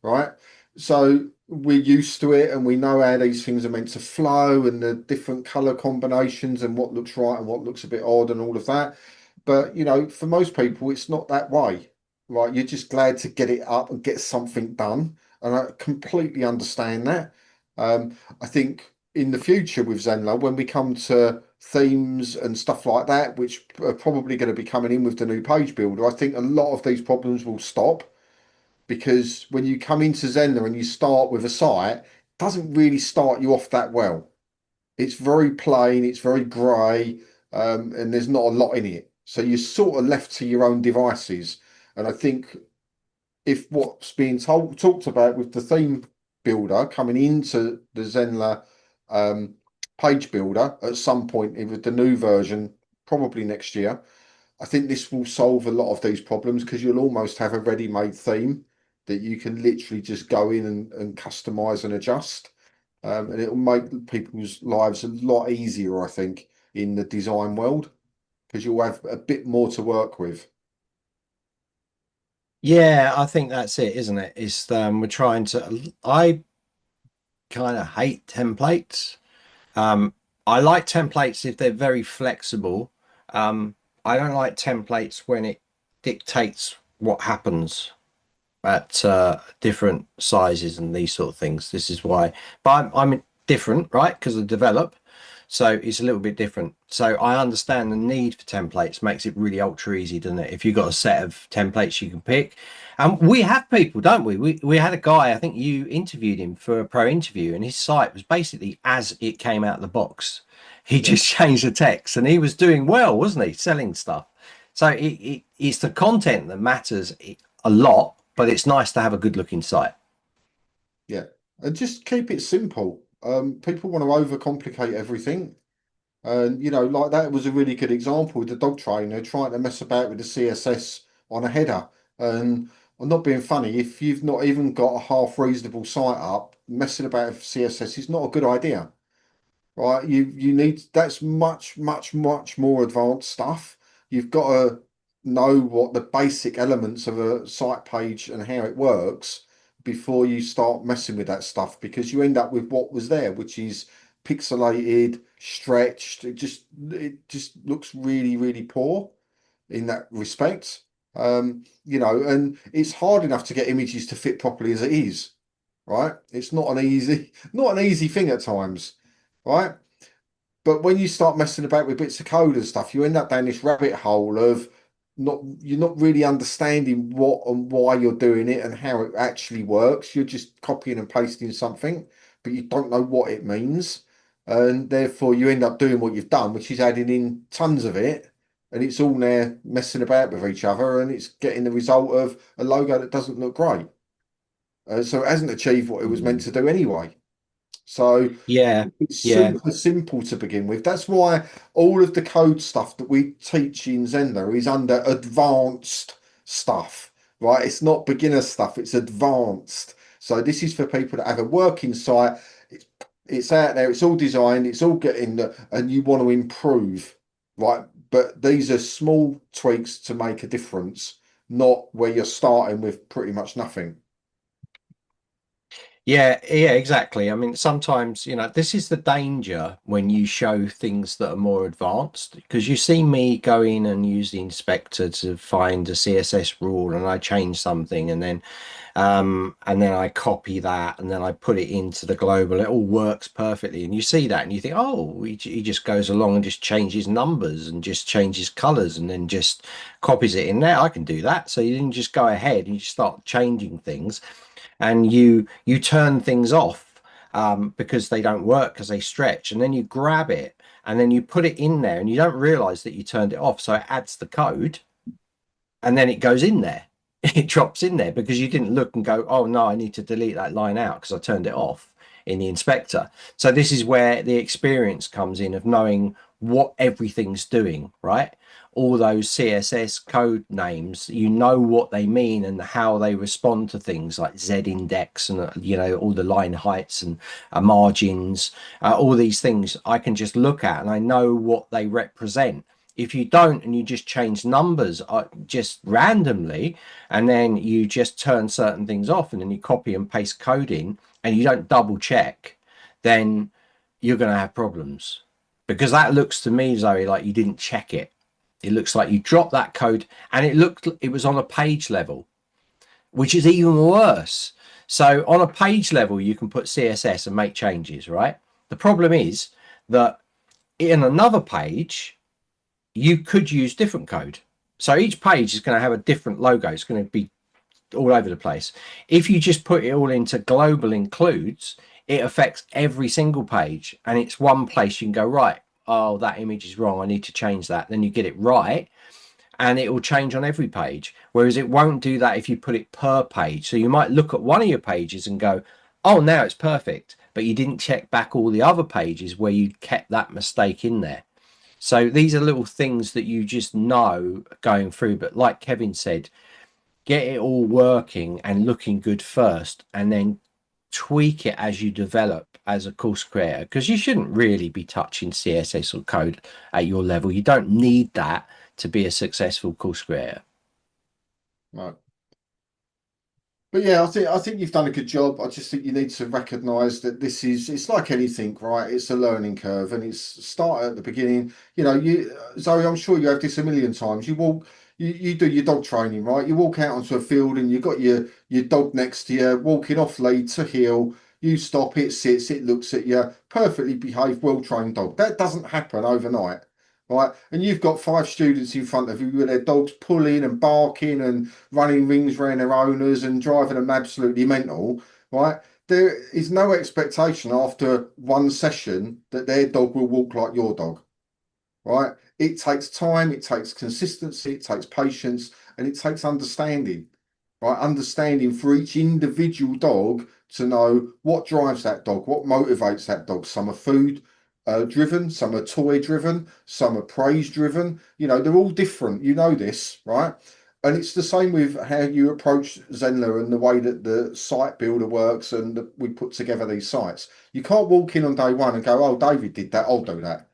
right? So we're used to it and we know how these things are meant to flow and the different color combinations and what looks right and what looks a bit odd and all of that. But for most people, it's not that way, right? You're just glad to get it up and get something done. And I completely understand that. I think in the future with Zenler, when we come to themes and stuff like that, which are probably going to be coming in with the new page builder, I think a lot of these problems will stop because when you come into Zenler and you start with a site, it doesn't really start you off that well. It's very plain, it's very grey, and there's not a lot in it. So you're sort of left to your own devices. And I think if what's being talked about with the theme builder coming into the Zenler um, page builder at some point with the new version, probably next year, I think this will solve a lot of these problems because you'll almost have a ready-made theme that you can literally just go in and customize and adjust. And it'll make people's lives a lot easier, I think, in the design world because you'll have a bit more to work with. Yeah, I think that's it, isn't it? It's we're trying to. I kind of hate templates. Um, I like templates if they're very flexible. I don't like templates when it dictates what happens. at different sizes and these sort of things. This is why, but I'm different, right? Because I develop, so it's a little bit different. So I understand the need for templates makes it really ultra easy, doesn't it? If you've got a set of templates you can pick. And we have people, don't we? We had a guy, I think you interviewed him for a pro interview, and his site was basically as it came out of the box. He Yeah. just changed the text, and he was doing well, wasn't he? Selling stuff. So it's the content that matters a lot, but it's nice to have a good looking site. Yeah. And just keep it simple. People want to overcomplicate everything. And like that was a really good example with the dog trainer trying to mess about with the CSS on a header. And I'm not being funny, if you've not even got a half reasonable site up, messing about with CSS is not a good idea. Right? You need that's much more advanced stuff. You've got to know what the basic elements of a site page and how it works before you start messing with that stuff, because you end up with what was there, which is pixelated, stretched. It just looks really poor in that respect. And it's hard enough to get images to fit properly as it is, right? It's not an easy thing at times, right? But when you start messing about with bits of code and stuff, you end up down this rabbit hole of you're not really understanding what and why you're doing it and how it actually works. You're just copying and pasting something, but you don't know what it means. And therefore you end up doing what you've done, which is adding in tons of it, and it's all now messing about with each other, and it's getting the result of a logo that doesn't look great. So it hasn't achieved what it was meant Mm. to do anyway. So Yeah, it's yeah, super simple to begin with. That's why all of the code stuff that we teach in Zenler is under advanced stuff, right? It's not beginner stuff, it's advanced. So this is for people that have a working site. It's, it's out there, it's all designed, it's all getting, and you want to improve, right? But these are small tweaks to make a difference, not where you're starting with pretty much nothing. yeah, exactly. I mean, sometimes, this is the danger when you show things that are more advanced, because you see me go in and use the inspector to find a CSS rule and I change something, and then I copy that and then I put it into the global. It all works perfectly. And you see that and you think, oh, he just goes along and just changes numbers and just changes colors and then just copies it in there. I can do that. So you didn't just go ahead and you just start changing things, and you turn things off because they don't work, because they stretch, and then you grab it and then you put it in there and you don't realize that you turned it off. So it adds the code and then it goes in there. It drops in there because you didn't look and go, oh no, I need to delete that line out because I turned it off in the inspector. So this is where the experience comes in of knowing what everything's doing, right? All those CSS code names, you know what they mean and how they respond to things like Z index and all the line heights and margins, all these things I can just look at and I know what they represent. If you don't and you just change numbers just randomly, and then you just turn certain things off and then you copy and paste code in and you don't double check, then you're going to have problems, because that looks to me, Zoe, like you didn't check it. It looks like you dropped that code and it was on a page level, which is even worse. So on a page level you can put CSS and make changes, right? The problem is that in another page you could use different code. So each page is going to have a different logo. It's going to be all over the place. If you just put it all into global includes, it affects every single page. And it's one place you can go, right, oh, that image is wrong. I need to change that. Then you get it right and it will change on every page. Whereas it won't do that if you put it per page. So you might look at one of your pages and go, oh, now it's perfect. But you didn't check back all the other pages where you kept that mistake in there. So these are little things that you just know going through. But like Kevin said, get it all working and looking good first, and then tweak it as you develop as a course creator, because you shouldn't really be touching CSS or code at your level. You don't need that to be a successful course creator. Right. But yeah, I think you've done a good job. I just think you need to recognise that it's like anything, right? It's a learning curve, and it's start at the beginning. You Zoe, I'm sure you have this a million times. you do your dog training, right? You walk out onto a field and you've got your dog next to you, walking off lead to heel. You stop, it sits, it looks at you, perfectly behaved, well-trained dog. That doesn't happen overnight, right? And you've got 5 students in front of you with their dogs pulling and barking and running rings around their owners and driving them absolutely mental, right? There is no expectation after one session that their dog will walk like your dog, right? It takes time, it takes consistency, it takes patience, and it takes understanding, right? Understanding for each individual dog to know what drives that dog, what motivates that dog. Some are food driven, some are toy driven, some are praise driven. You know, they're all different. You know this, right? And it's the same with how you approach Zenler and the way that the site builder works and we put together these sites. You can't walk in on day one and go, oh, David did that, I'll do that.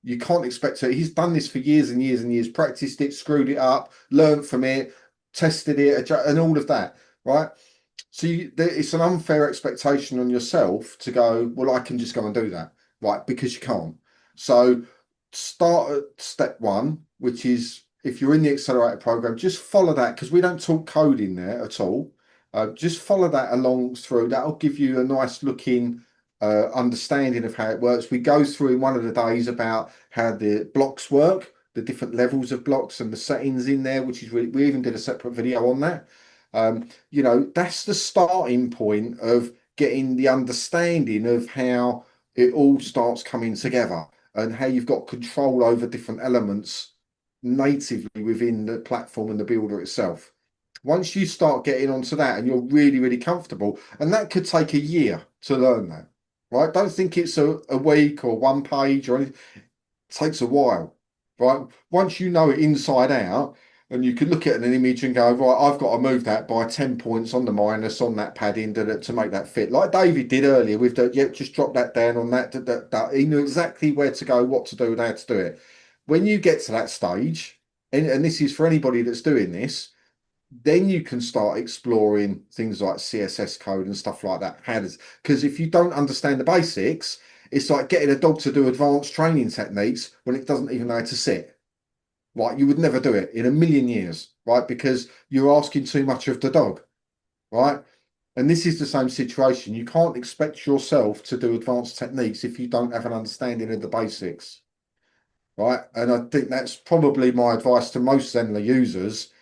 You can't expect to. He's done this for years and years and years, practiced it, screwed it up, learned from it, tested it, and all of that, right? So it's an unfair expectation on yourself to go, well, I can just go and do that, right? Because you can't. So start at step one, which is if you're in the Accelerator program, just follow that because we don't talk code in there at all. Just follow that along through. That'll give you a nice looking understanding of how it works. We go through in one of the days about how the blocks work, the different levels of blocks and the settings in there, which is really, we even did a separate video on that. You know, that's the starting point of getting the understanding of how it all starts coming together and how you've got control over different elements natively within the platform and the builder itself. Once you start getting onto that and you're really, really comfortable, and that could take a year to learn that, right? Don't think it's a week or one page or anything. It takes a while, right? Once you know it inside out, and you can look at an image and go, right, I've got to move that by 10 points on the minus on that padding to make that fit. Like David did earlier with the, yeah, just drop that down on that. He knew exactly where to go, what to do, and how to do it. When you get to that stage, and this is for anybody that's doing this, then you can start exploring things like CSS code and stuff like that. Because if you don't understand the basics, it's like getting a dog to do advanced training techniques when it doesn't even know how to sit. Right, you would never do it in a million years, right? Because you're asking too much of the dog, right? And this is the same situation. You can't expect yourself to do advanced techniques if you don't have an understanding of the basics, right? And I think that's probably my advice to most Zenler users.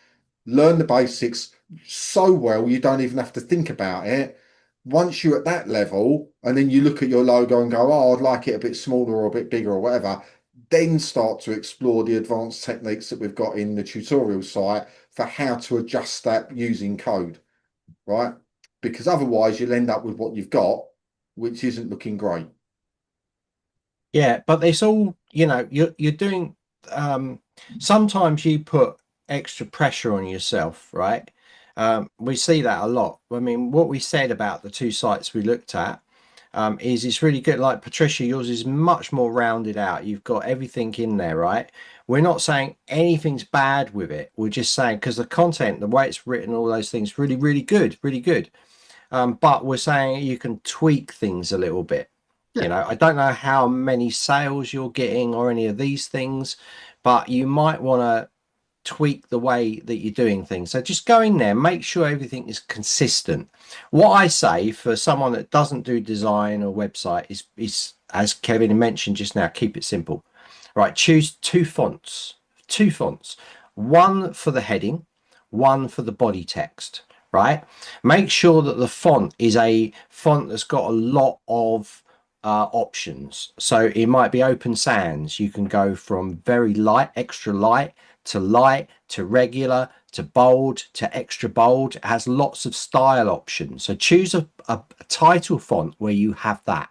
Learn the basics so well you don't even have to think about it. Once you're at that level, and then you look at your logo and go, oh, I'd like it a bit smaller or a bit bigger or whatever, then start to explore the advanced techniques that we've got in the tutorial site for how to adjust that using code, right? Because otherwise you'll end up with what you've got, which isn't looking great. Yeah, but it's all, you know, you're doing sometimes you put extra pressure on yourself, right? We see that a lot. I mean, what we said about the 2 sites we looked at is it's really good. Like Patricia, yours is much more rounded out. You've got everything in there, right? We're not saying anything's bad with it. We're just saying because the content, the way it's written, all those things, really, really good, really good. But we're saying you can tweak things a little bit. Yeah. You know, I don't know how many sales you're getting or any of these things, but you might want to tweak the way that you're doing things. So just go in there, make sure everything is consistent. What I say for someone that doesn't do design or website is as Kevin mentioned just now, keep it simple. Right, choose 2 fonts, 2 fonts, one for the heading, one for the body text, right? Make sure that the font is a font that's got a lot of options. So it might be open sans. You can go from very light, extra light to regular to bold to extra bold. It has lots of style options. So choose a title font where you have that.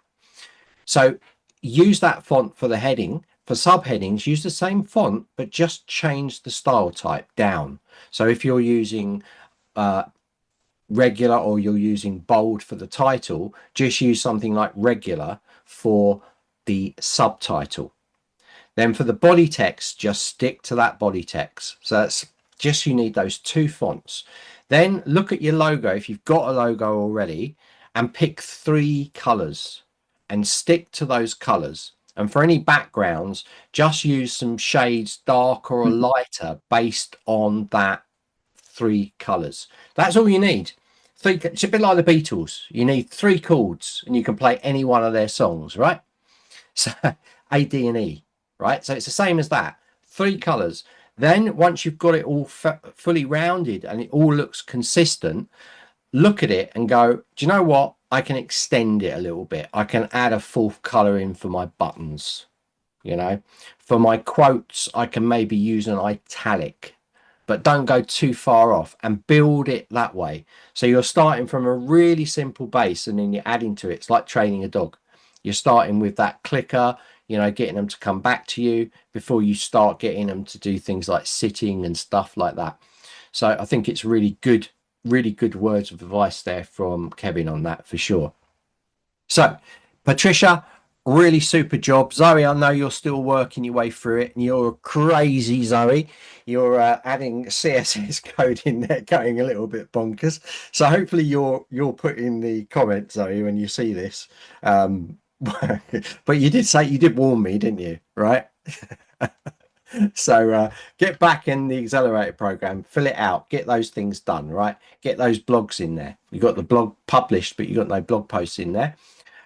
So use that font for the heading. For subheadings, use the same font, but just change the style type down. So if you're using regular or you're using bold for the title, just use something like regular for the subtitle. Then for the body text, just stick to that body text. So that's just, you need those 2 fonts. Then look at your logo, if you've got a logo already, and pick 3 colors and stick to those colors. And for any backgrounds, just use some shades darker or lighter based on that 3 colors. That's all you need. It's a bit like the Beatles. You need 3 chords and you can play any one of their songs, right? So A, D, and E, right? So it's the same as that. 3 colors. Then once you've got it all fully rounded and it all looks consistent, look at it and go, do you know what? I can extend it a little bit. I can add a 4th color in for my buttons. For my quotes, I can maybe use an italic, but don't go too far off, and build it that way. So you're starting from a really simple base and then you're adding to it. It's like training a dog. You're starting with that clicker, getting them to come back to you before you start getting them to do things like sitting and stuff like that. So I think it's really good words of advice there from Kevin on that for sure. So Patricia, really super job. Zoe, I know you're still working your way through it and you're crazy, Zoe. You're adding CSS code in there, going a little bit bonkers. So hopefully you'll put in the comments, Zoe, when you see this. But you did warn me, didn't you? Right? So get back in the Accelerator program, fill it out, get those things done, right? Get those blogs in there. You got the blog published, but you got no blog posts in there.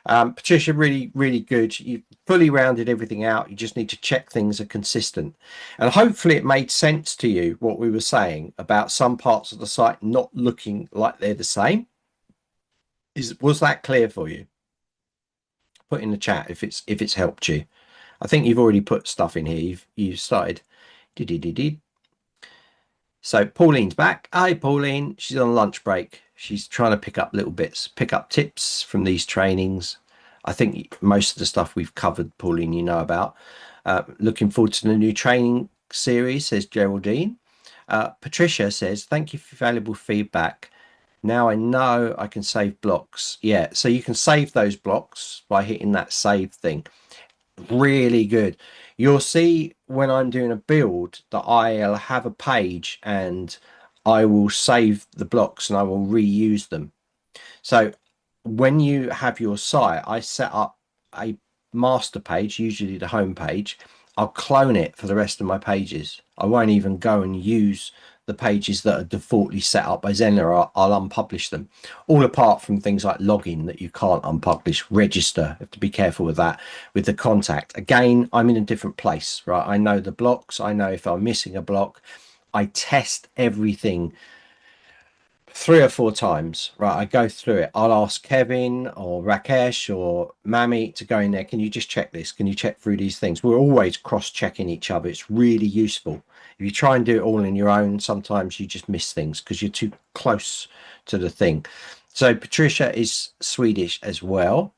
Patricia, really good. You fully rounded everything out. You just need to check things are consistent, and hopefully it made sense to you what we were saying about some parts of the site not looking like they're the same. Was that clear for you? Put in the chat if it's helped you. I think you've already put stuff in here. You've started. So Pauline's back. Hi, Pauline. She's on lunch break. She's trying to pick up little bits, pick up tips from these trainings. I think most of the stuff we've covered, Pauline, you know about. Looking forward to the new training series, says Geraldine. Patricia says, thank you for valuable feedback. Now I know I can save blocks. Yeah, so you can save those blocks by hitting that save thing. Really good. You'll see when I'm doing a build that I'll have a page and I will save the blocks and I will reuse them. So when you have your site, I set up a master page, usually the home page. I'll clone it for the rest of my pages. I won't even go and use the pages that are defaultly set up by Zenler. I'll unpublish them, all apart from things like login that you can't unpublish. Register, you have to be careful with that. With the contact, again, I'm in a different place, right? I know the blocks. I know if I'm missing a block. I test everything 3 or 4 times, right? I go through it. I'll ask Kevin or Rakesh or Mami to go in there. Can you just check this? Can you check through these things? We're always cross-checking each other. It's really useful. If you try and do it all on your own, sometimes you just miss things because you're too close to the thing. So Patricia is Swedish as well.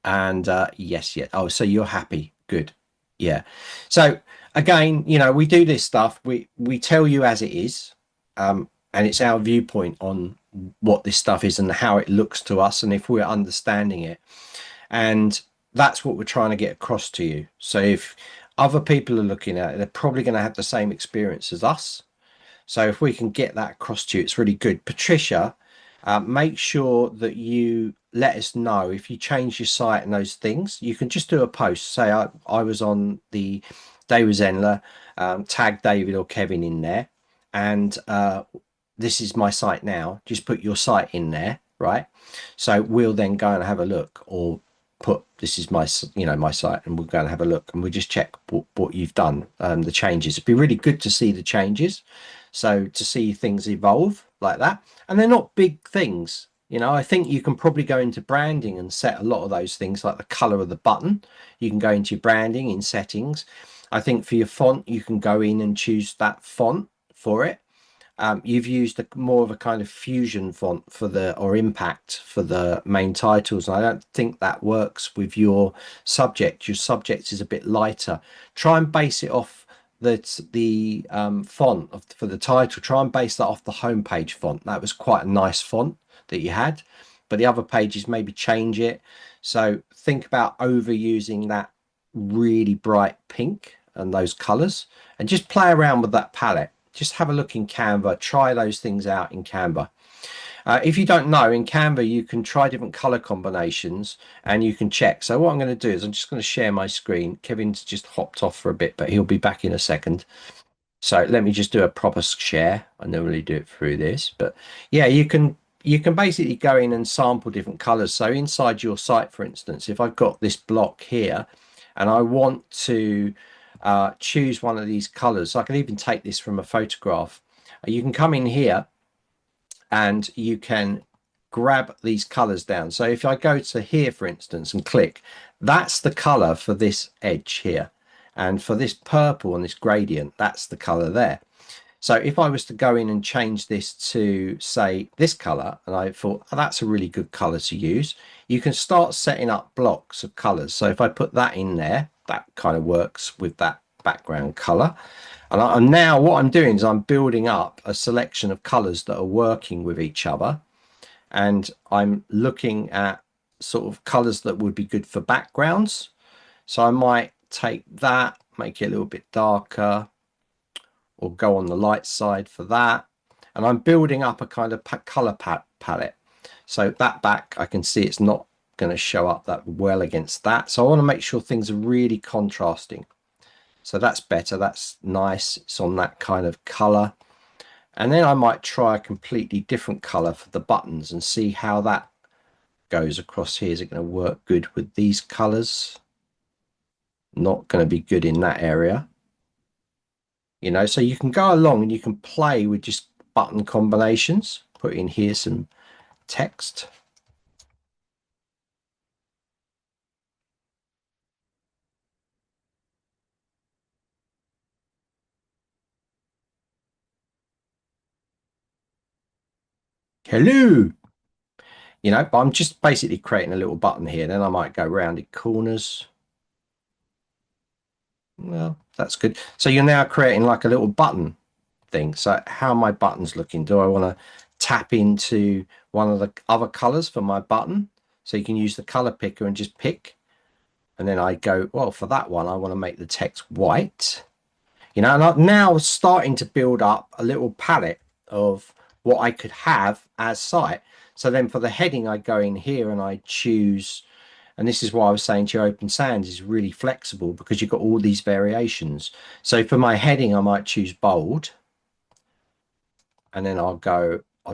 And yes. Oh, so you're happy. Good. Yeah. So again, we do this stuff. We tell you as it is. And it's our viewpoint on what this stuff is and how it looks to us and if we're understanding it. And that's what we're trying to get across to you. So if other people are looking at it, they're probably going to have the same experience as us. So if we can get that across to you, it's really good. Patricia, make sure that you let us know if you change your site and those things. You can just do a post. Say I was on the day with Zenler, tag David or Kevin in there. And this is my site now. Just put your site in there, right? So we'll then go and have a look, or put this is my my site, and we'll go and have a look, and we'll just check what you've done, the changes. It'd be really good to see the changes, so to see things evolve like that. And they're not big things, I think you can probably go into branding and set a lot of those things, like the color of the button. You can go into your branding in settings. I think for your font, you can go in and choose that font for it. You've used more of a kind of fusion font or impact for the main titles. And I don't think that works with your subject. Your subject is a bit lighter. Try and base it off the font for the title. Try and base that off the homepage font. That was quite a nice font that you had, but the other pages maybe change it. So think about overusing that really bright pink and those colors, and just play around with that palette. Just have a look in Canva, try those things out in Canva. If you don't know, in Canva, you can try different color combinations and you can check. So what I'm going to do is I'm just going to share my screen. Kevin's just hopped off for a bit, but he'll be back in a second. So let me just do a proper share. I normally do it through this, but yeah, you can basically go in and sample different colors. So inside your site, for instance, if I've got this block here and I want to choose one of these colors, I can even take this from a photograph. You can come in here and you can grab these colors down. So if I go to here, for instance, and click, that's the color for this edge here. And for this purple and this gradient, that's the color there. So if I was to go in and change this to, say, this color, and I thought, oh, that's a really good color to use, you can start setting up blocks of colors. So if I put that in there, that kind of works with that background color. And now what I'm doing is I'm building up a selection of colors that are working with each other. And I'm looking at sort of colors that would be good for backgrounds. So I might take that, make it a little bit darker, or go on the light side for that. And I'm building up a kind of color palette. So that back, I can see it's not going to show up that well against that. So I want to make sure things are really contrasting. So that's better. That's nice. It's on that kind of color. And then I might try a completely different color for the buttons and see how that goes across here. Is it going to work good with these colors? Not going to be good in that area. You know, so you can go along and you can play with just button combinations. Put in here some text. Hello. You know, but I'm just basically creating a little button here. Then I might go rounded corners. Well, that's good. So you're now creating like a little button thing. So how are my buttons looking? Do I want to tap into one of the other colors for my button? So you can use the color picker and just pick. And then I go, well, for that one, I want to make the text white. You know, and I'm now starting to build up a little palette of what I could have as site. So then for the heading, I go in here and I choose, and this is why I was saying to you, Open Sans is really flexible because you've got all these variations. So for my heading, I might choose bold. And then I'll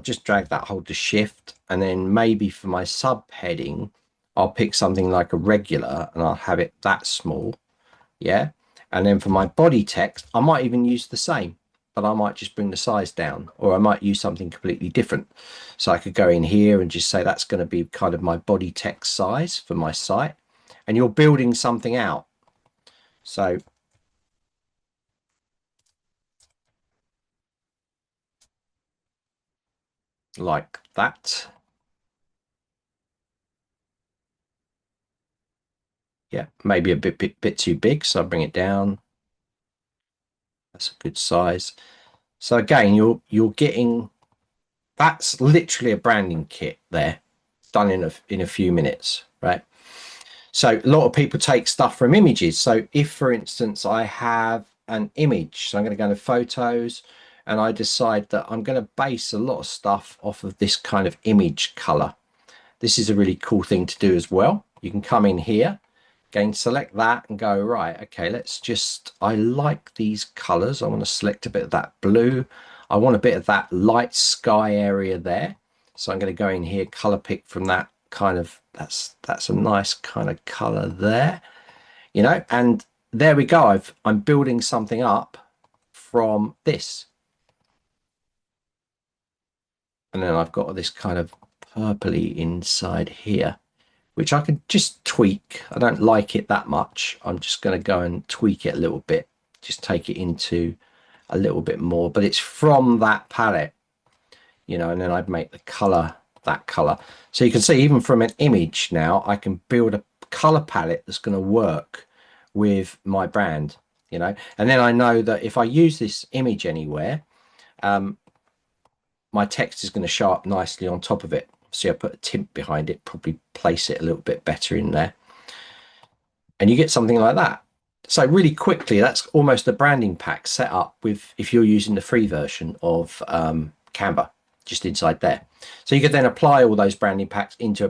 just drag that, hold the shift. And then maybe for my subheading, I'll pick something like a regular and I'll have it that small. Yeah. And then for my body text, I might even use the same, but I might just bring the size down, or I might use something completely different. So I could go in here and just say that's going to be kind of my body text size for my site. And you're building something out. So like that. Yeah, maybe a bit too big, so I'll bring it down. That's a good size. So again, you're getting, that's literally a branding kit there, done in a few minutes, right? So a lot of people take stuff from images. So if, for instance, I have an image, so I'm going to go to photos, and I decide that I'm going to base a lot of stuff off of this kind of image color. This is a really cool thing to do as well. You can come in here, again, select that and go, right, okay, let's just, I like these colors. I want to select a bit of that blue. I want a bit of that light sky area there. So I'm going to go in here, color pick from that kind of, that's a nice kind of color there, you know, and there we go. I'm building something up from this. And then I've got this kind of purpley inside here, which I can just tweak. I don't like it that much. I'm just going to go and tweak it a little bit, just take it into a little bit more, but it's from that palette, you know, and then I'd make the color that color. So you can see even from an image now, I can build a color palette that's going to work with my brand, you know, and then I know that if I use this image anywhere, my text is going to show up nicely on top of it. See, I put a tint behind it, probably place it a little bit better in there. And you get something like that. So really quickly, that's almost a branding pack set up with, if you're using the free version of Canva. just inside there. So you could then apply all those branding packs into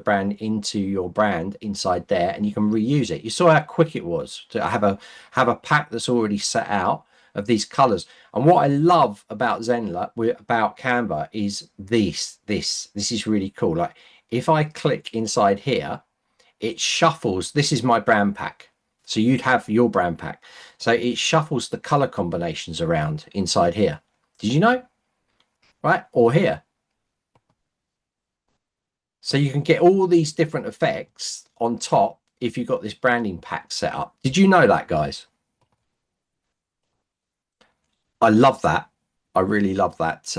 your brand inside there, and you can reuse it. You saw how quick it was to have a pack that's already set out of these colors. And what I love about Zenler, about Canva, is this is really cool. Like if I click inside here, it shuffles. This is my brand pack. So you'd have your brand pack. So it shuffles the color combinations around inside here. Did you know? Right? Or here. So you can get all these different effects on top if you've got this branding pack set up. Did you know that, guys? I love that. I really love that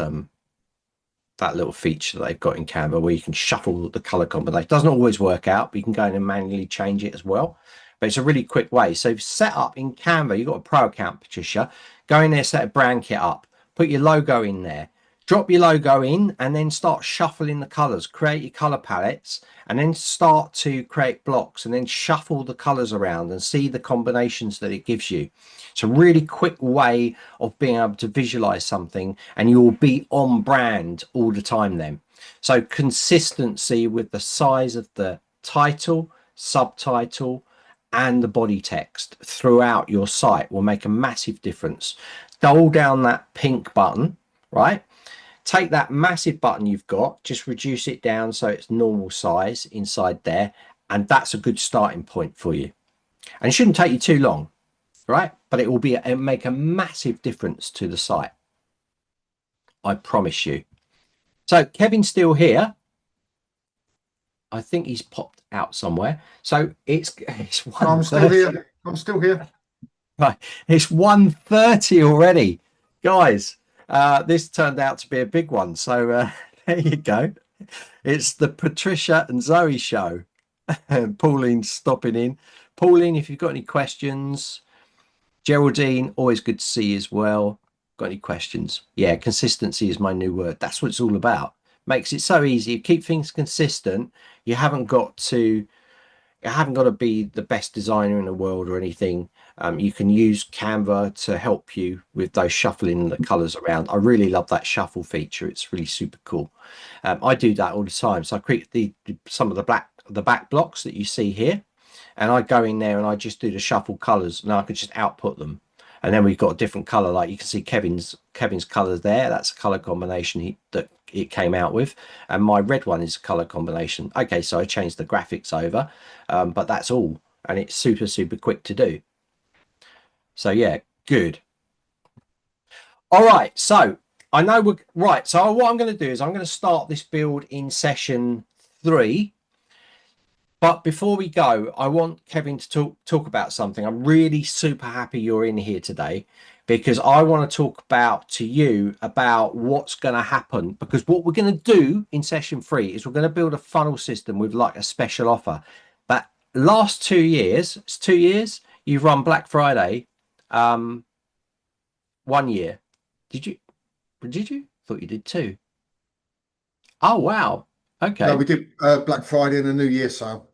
that little feature that they've got in Canva where you can shuffle the color combination. It doesn't always work out, but you can go in and manually change it as well. But it's a really quick way. So if set up in Canva, you've got a pro account, Patricia. Go in there, set a brand kit up, put your logo in there, drop your logo in, and then start shuffling the colors, create your color palettes, and then start to create blocks and then shuffle the colors around and see the combinations that it gives you. It's a really quick way of being able to visualize something, and you'll be on brand all the time then. So consistency with the size of the title, subtitle, and the body text throughout your site will make a massive difference. Hold down that pink button, right? Take that massive button you've got, just reduce it down so it's normal size inside there, and that's a good starting point for you. And it shouldn't take you too long, right? But it'll make a massive difference to the site. I promise you. So Kevin's still here. I think he's popped out somewhere. So it's one. I'm still here. I'm still here. Right, it's 1:30 already, guys. This turned out to be a big one. So there you go. It's the Patricia and Zoe show. And Pauline's stopping in. Pauline, if you've got any questions. Geraldine, always good to see you as well. Got any questions? Yeah, consistency is my new word. That's what it's all about. Makes it so easy. You keep things consistent. You haven't got to be the best designer in the world or anything. You can use Canva to help you with those shuffling the colors around. I really love that shuffle feature. It's really super cool. I do that all the time. So I create some of the back blocks that you see here, and I go in there and I just do the shuffle colors, and I can just output them. And then we've got a different color, like you can see Kevin's colors there. That's a color combination that it came out with, and my red one is a color combination. Okay, so I changed the graphics over, but that's all, and it's super quick to do. So yeah, good. All right, so I know we're right. So what I'm going to do is I'm going to start this build in session 3. But before we go, I want Kevin to talk about something. I'm really super happy you're in here today, because I want to talk to you about what's going to happen. Because what we're going to do in session 3 is we're going to build a funnel system with like a special offer. But last 2 years, it's 2 years, you've run Black Friday. 1 year. Did you? Thought you did 2. Oh, wow. Okay. No, we did Black Friday and a New Year sale.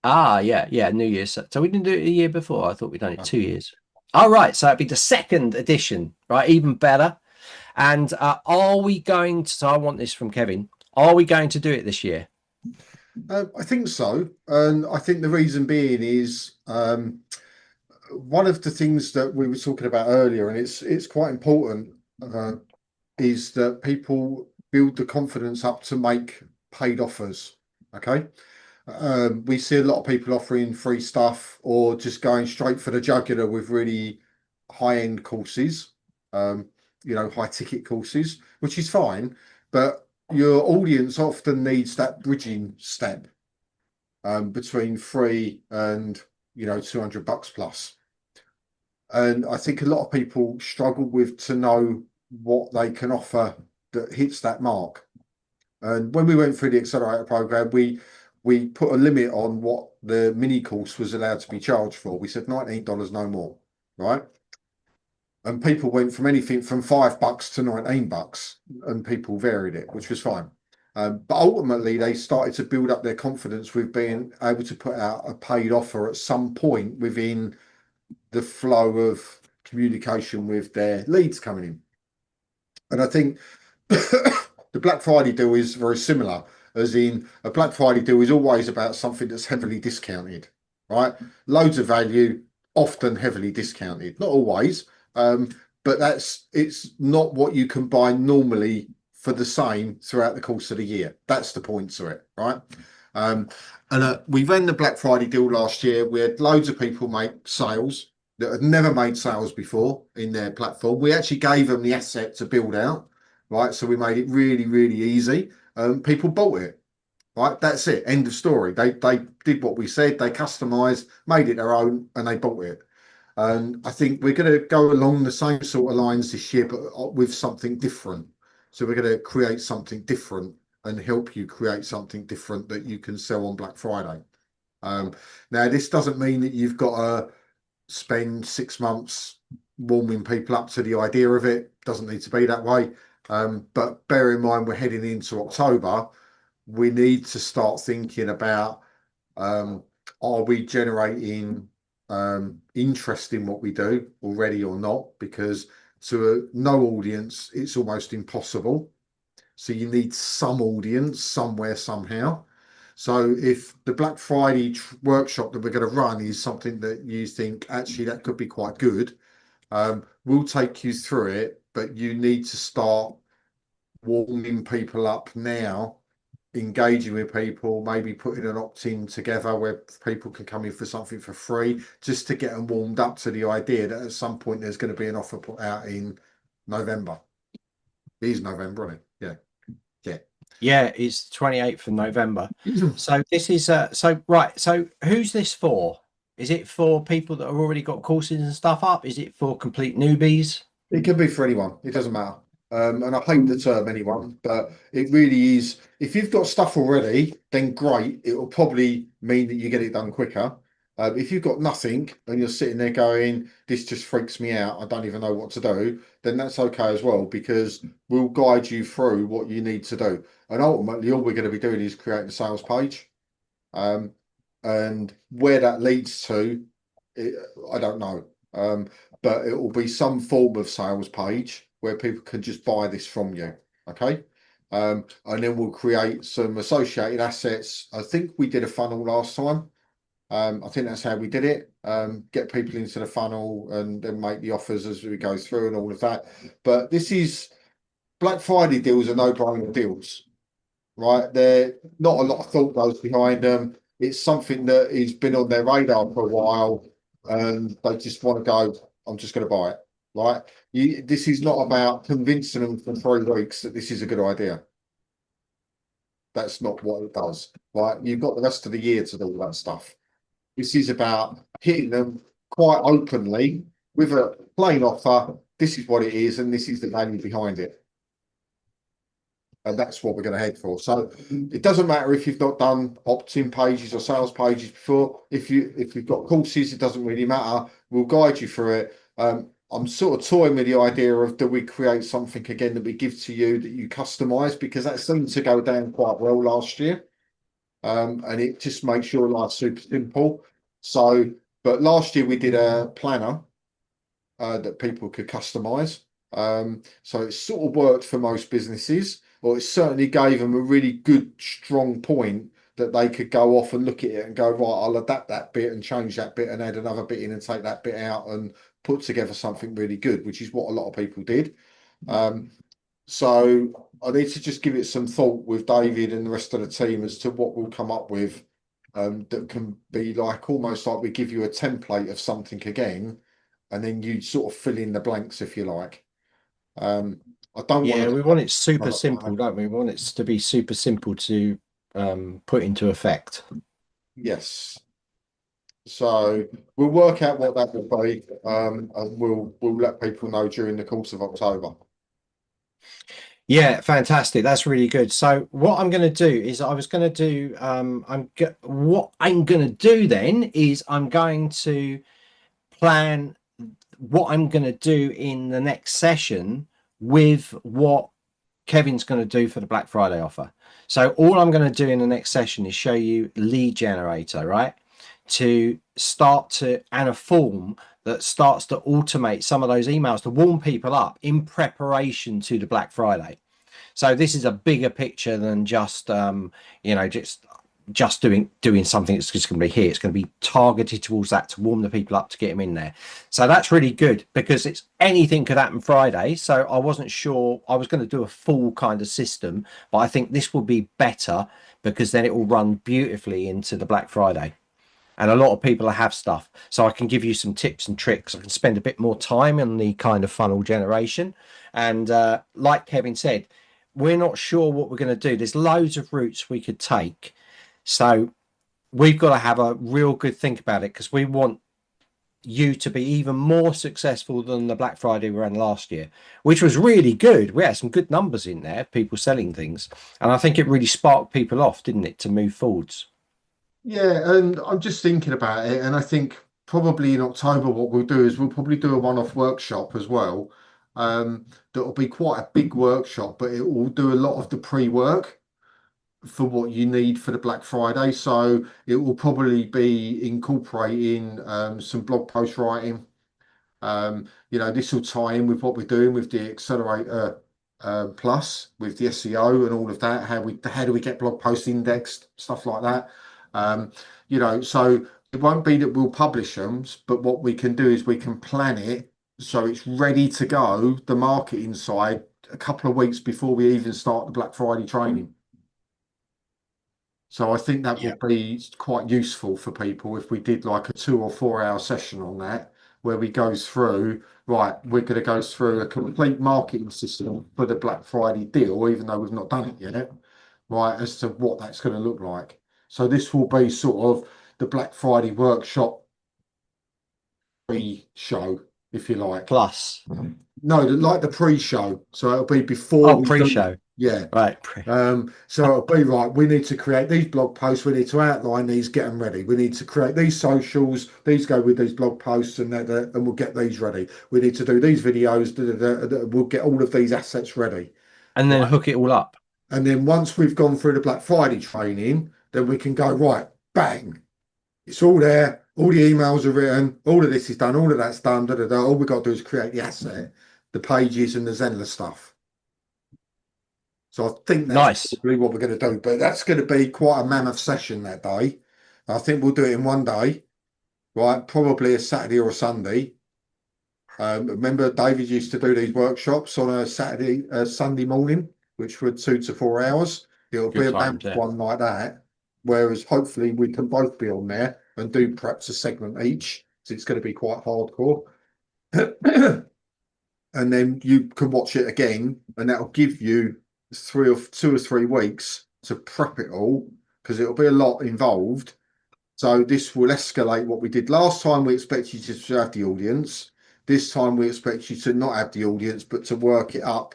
Yeah, New Year's. So we didn't do it a year before. I thought we'd done it 2 years. All right, so it'd be the 2nd edition, right? Even better. And are we going to? So I want this from Kevin. Are we going to do it this year? I think so, and I think the reason being is one of the things that we were talking about earlier, and it's quite important, is that people build the confidence up to make paid offers. Okay. We see a lot of people offering free stuff or just going straight for the jugular with really high-end courses, high ticket courses, which is fine, but your audience often needs that bridging step between free and $200 plus. And I think a lot of people struggle to know what they can offer that hits that mark. And when we went through the Accelerator program, we put a limit on what the mini course was allowed to be charged for. We said $19, no more, right? And people went from anything from $5 to $19, and people varied it, which was fine. But ultimately, they started to build up their confidence with being able to put out a paid offer at some point within the flow of communication with their leads coming in. And I think The Black Friday deal is very similar, as in a Black Friday deal is always about something that's heavily discounted, right? Loads of value, often heavily discounted. Not always, but it's not what you can buy normally for the same throughout the course of the year. That's the point to it, right? And we ran the Black Friday deal last year. We had loads of people make sales that had never made sales before in their platform. We actually gave them the asset to build out, right? So we made it really, really easy. People bought it, right? That's it. End of story. They did what we said. They customized, made it their own, and they bought it. And I think we're going to go along the same sort of lines this year, but with something different. So we're going to create something different and help you create something different that you can sell on Black Friday. Now, this doesn't mean that you've got to spend 6 months warming people up to the idea of it. Doesn't need to be that way. But bear in mind, we're heading into October. We need to start thinking about, are we generating interest in what we do already or not? Because to no audience, it's almost impossible. So you need some audience somewhere, somehow. So if the Black Friday workshop that we're going to run is something that you think actually that could be quite good, we'll take you through it, but you need to start warming people up now, engaging with people, maybe putting an opt-in together where people can come in for something for free, just to get them warmed up to the idea that at some point there's going to be an offer put out in November. It is November, isn't it? Yeah. Yeah, it's 28th of November. So this is right. So who's this for? Is it for people that have already got courses and stuff up? Is it for complete newbies? It can be for anyone. It doesn't matter. And I hate the term anyone, but it really is. If you've got stuff already, then great. It will probably mean that you get it done quicker. If you've got nothing and you're sitting there going, this just freaks me out, I don't even know what to do, then that's okay as well, because we'll guide you through what you need to do. And ultimately, all we're going to be doing is creating a sales page. And where that leads to, I don't know. But it will be some form of sales page where people can just buy this from you. Okay. And then we'll create some associated assets. I think we did a funnel last time. I think that's how we did it. Get people into the funnel and then make the offers as we go through and all of that. But this is Black Friday deals are no-brainer deals, right? They're not a lot of thought goes behind them. It's something that has been on their radar for a while, and they just want to go, I'm just going to buy it, right? This is not about convincing them for 3 weeks that this is a good idea. That's not what it does, right? You've got the rest of the year to do all that stuff. This is about hitting them quite openly with a plain offer. This is what it is, and this is the value behind it. And that's what we're going to head for. So it doesn't matter if you've not done opt-in pages or sales pages before. If you've got courses, it doesn't really matter. We'll guide you through it. I'm sort of toying with the idea of, do we create something again that we give to you that you customize, because that seemed to go down quite well last year. And it just makes your life super simple. So, but last year we did a planner that people could customize. So it sort of worked for most businesses, or it certainly gave them a really good, strong point that they could go off and look at it and go, right, I'll adapt that bit and change that bit and add another bit in and take that bit out and put together something really good, which is what a lot of people did. So I need to just give it some thought with David and the rest of the team as to what we'll come up with, that can be like almost like we give you a template of something again, and then you sort of fill in the blanks if you like. I don't Yeah, want we want it super simple, don't we? We want it to be super simple to put into effect. Yes. So we'll work out what that will be, and we'll let people know during the course of October. Yeah, fantastic. That's really good. So what I'm going to do is I was going to do what I'm going to do then is I'm going to plan what I'm going to do in the next session with what Kevin's going to do for the Black Friday offer. So all I'm going to do in the next session is show you lead generator, right? To start to, and a form that starts to automate some of those emails to warm people up in preparation to the Black Friday. So this is a bigger picture than just you know, just doing something that's just going to be here. It's going to be targeted towards that to warm the people up to get them in there. So that's really good, because it's anything could happen Friday. So I wasn't sure. I was going to do a full kind of system, but I think this will be better, because then it will run beautifully into the Black Friday. And a lot of people have stuff, so I can give you some tips and tricks. I can spend a bit more time on the kind of funnel generation. And like Kevin said, we're not sure what we're going to do. There's loads of routes we could take, so we've got to have a real good think about it, because we want you to be even more successful than the Black Friday we ran last year, which was really good. We had some good numbers in there, people selling things, and I think it really sparked people off, didn't it, to move forwards. Yeah, and I'm just thinking about it, and I think probably in October what we'll do is we'll probably do a one-off workshop as well. That'll be quite a big workshop, but it will do a lot of the pre-work for what you need for the Black Friday. So it will probably be incorporating some blog post writing. This will tie in with what we're doing with the Accelerator Plus, with the SEO and all of that. How do we get blog posts indexed, stuff like that. So it won't be that we'll publish them, but what we can do is we can plan it so it's ready to go, the marketing side, a couple of weeks before we even start the Black Friday training. So I think that Yeah. would be quite useful for people if we did like a 2 or 4 hour session on that, where we go through, right, we're going to go through a complete marketing system for the Black Friday deal, even though we've not done it yet, right, as to what that's going to look like. So this will be sort of the Black Friday workshop pre-show, if you like. Plus, No, like the pre-show. So it'll be before oh, we do. pre-show, Yeah. right? So it'll be right. We need to create these blog posts. We need to outline these, get them ready. We need to create these socials. These go with these blog posts, and we'll get these ready. We need to do these videos. We'll get all of these assets ready. And then Right. hook it all up. And then once we've gone through the Black Friday training, then we can go, right, bang. It's all there. All the emails are written. All of this is done. All of that's done. Da, da, da. All we've got to do is create the asset, the pages and the Zenler stuff. So I think that's Nice. probably what we're going to do. But that's going to be quite a mammoth session that day. I think we'll do it in one day, right? Probably a Saturday or a Sunday. Remember, David used to do these workshops on a Sunday morning, which were 2 to 4 hours. It'll Good be a times, mammoth yeah. one like that. Whereas hopefully we can both be on there and do perhaps a segment each. So it's going to be quite hardcore. And then you can watch it again, and that'll give you 2 or 3 weeks to prep it all, because it'll be a lot involved. So this will escalate what we did last time. We expect you to have the audience. This time we expect you to not have the audience, but to work it up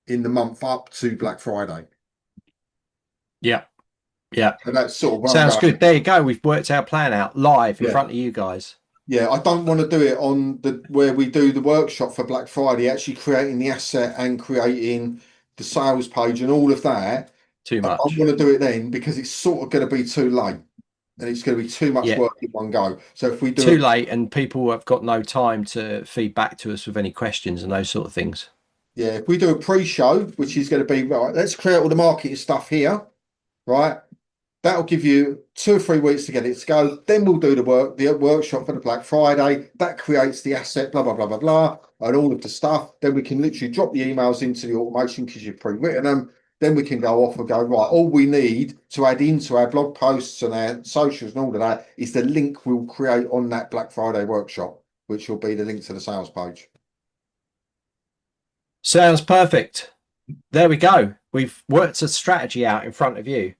in the month up to Black Friday. Yeah. Yeah. And that's sort of where I'm Sounds going. good. There you go. We've worked our plan out live in Yeah. front of you guys. Yeah, I don't want to do it on the where we do the workshop for Black Friday, actually creating the asset and creating the sales page and all of that. Too I don't much. want to do it then, because it's sort of going to be too late and it's going to be too much Yeah. work in one go. So if we do Too late, and people have got no time to feed back to us with any questions and those sort of things. yeah, if we do a pre-show, which is going to be right, let's create all the marketing stuff here, right? That'll give you 2 or 3 weeks to get it to go. Then we'll do the workshop for the Black Friday. That creates the asset, blah, blah, blah, blah, blah, and all of the stuff. Then we can literally drop the emails into the automation because you've pre-written them. Then we can go off and go, right, all we need to add into our blog posts and our socials and all of that is the link we'll create on that Black Friday workshop, which will be the link to the sales page. Sounds perfect. There we go. We've worked a strategy out in front of you.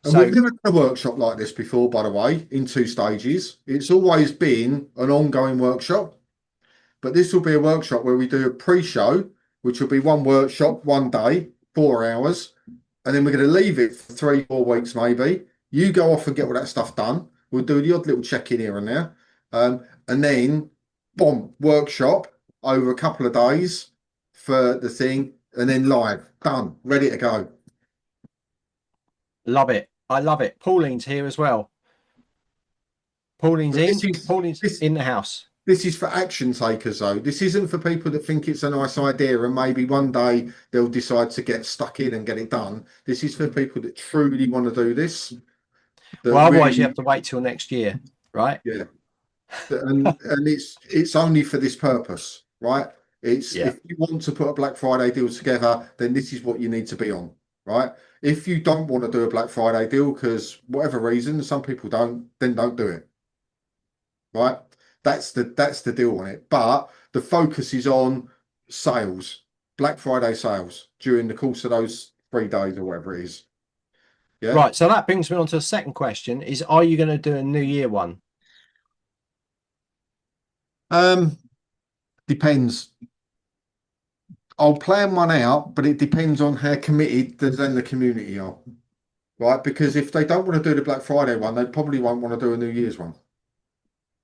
And So we've never done a workshop like this before, by the way, in 2 stages. It's always been an ongoing workshop, but this will be a workshop where we do a pre-show, which will be one workshop, one day, 4 hours, and then we're going to leave it for 3 or 4 weeks maybe. You go off and get all that stuff done. We'll do the odd little check-in here and there, and then boom, workshop over a couple of days for the thing, and then live, done, ready to go. love it. I love it. Pauline's here as well. Pauline's But in. Pauline's in the house. This is for action takers, though. This isn't for people that think it's a nice idea and maybe one day they'll decide to get stuck in and get it done. This is for people that truly want to do this. That Well, otherwise you have really, to wait till next year, right? yeah. And it's only for this purpose, right? It's Yeah. if you want to put a Black Friday deal together, then this is what you need to be on, right? If you don't want to do a Black Friday deal because whatever reason, some people don't, then don't do it, right? That's the deal on it. But the focus is on sales, Black Friday sales during the course of those 3 days or whatever it is. Yeah. Right. So that brings me on to the second question is, are you going to do a New Year one? Um, Depends. I'll plan one out, but it depends on how committed the Zenler community are, right? Because if they don't want to do the Black Friday one, they probably won't want to do a New Year's one.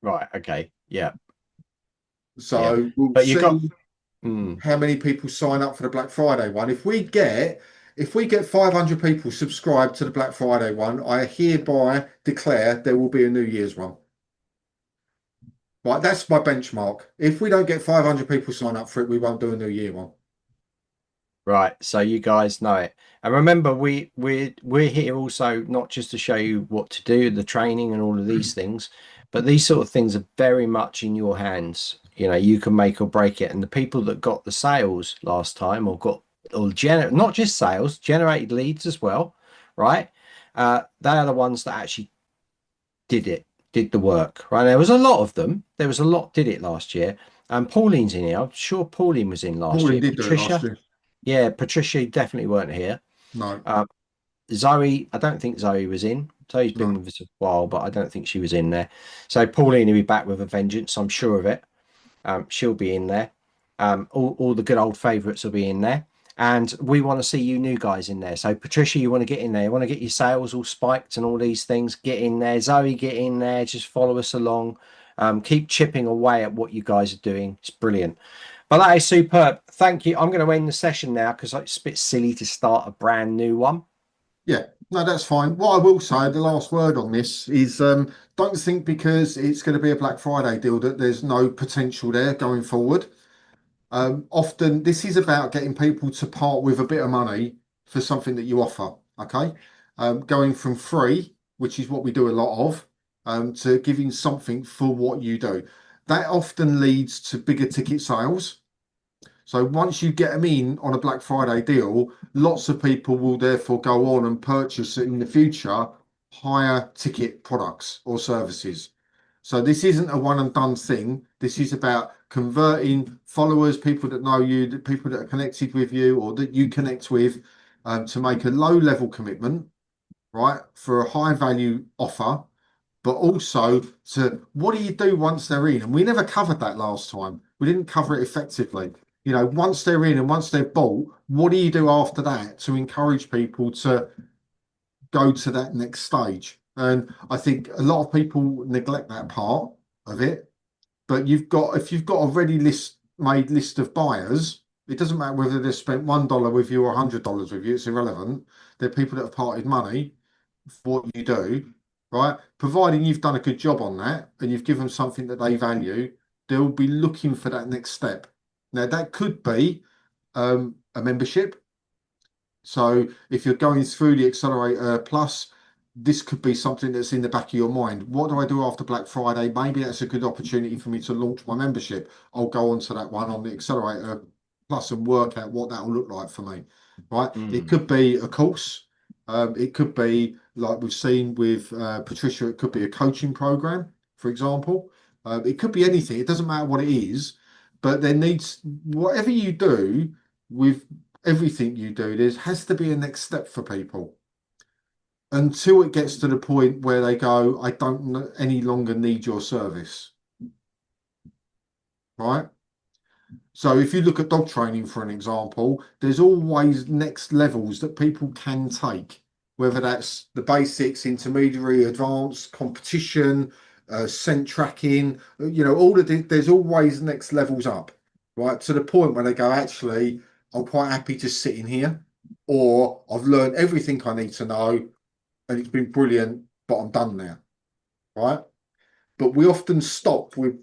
Right. Okay. Yeah. Yeah. So we'll But you got, see mm, how many people sign up for the Black Friday one. If we get 500 people subscribed to the Black Friday one, I hereby declare there will be a New Year's one. Right, that's my benchmark. If we don't get 500 people sign up for it, we won't do a New Year one. right. So you guys know it. And remember, we're here also not just to show you what to do, the training and all of these things, but these sort of things are very much in your hands. You know, you can make or break it. And the people that got the sales last time or got or not just sales, generated leads as well, right? They are the ones that actually did the work, right? There was a lot of them. There was a lot did it last year. And Pauline's in here. I'm sure Pauline was in last Pauline year. did do it last Patricia, year. yeah, Patricia definitely weren't here. No, Uh, Zoe, I don't think Zoe was in. Zoe's been no. with us a while, but I don't think she was in there. So Pauline will be back with a vengeance. I'm sure of it. She'll be in there. All the good old favourites will be in there. And we want to see you new guys in there. So Patricia, you want to get in there. You want to get your sales all spiked and all these things. Get in there. Zoe, get in there. Just follow us along. Keep chipping away at what you guys are doing. It's brilliant. But that is superb. Thank you. I'm going to end the session now because it's a bit silly to start a brand new one. Yeah, no, that's fine. What I will say, the last word on this is don't think because it's going to be a Black Friday deal that there's no potential there going forward. Often this is about getting people to part with a bit of money for something that you offer. Okay. Going from free, which is what we do a lot of, to giving something for what you do. That often leads to bigger ticket sales. So once you get them in on a Black Friday deal, lots of people will therefore go on and purchase in the future higher ticket products or services. So this isn't a one and done thing. This is about converting followers, people that know you, the people that are connected with you or that you connect with, to make a low level commitment, right, for a high value offer, but also to what do you do once they're in? And we never covered that last time. We didn't cover it effectively. You know, once they're in and once they're bought, what do you do after that to encourage people to go to that next stage? And I think a lot of people neglect that part of it. But if you've got a ready made list of buyers, it doesn't matter whether they've spent $1 with you or $100 with you, it's irrelevant. They're people that have parted money for what you do, right? Providing you've done a good job on that and you've given them something that they value, they'll be looking for that next step. Now that could be a membership. So if you're going through the Accelerator Plus, this could be something that's in the back of your mind. What do I do after Black Friday? Maybe that's a good opportunity for me to launch my membership. I'll go on to that one on the Accelerator Plus and work out what that will look like for me. Right? It Mm. could be a course. It could be like we've seen with Patricia. It could be a coaching program, for example. It could be anything. It doesn't matter what it is, but there needs whatever you do with everything you do. There has to be a next step for people until it gets to the point where they go, I don't any longer need your service, right? So if you look at dog training, for an example, there's always next levels that people can take, whether that's the basics, intermediary, advanced, competition, scent tracking, all of it, there's always next levels up, right? To the point where they go, actually, I'm quite happy just sitting here, or I've learned everything I need to know and it's been brilliant, but I'm done now, right? But we often stop with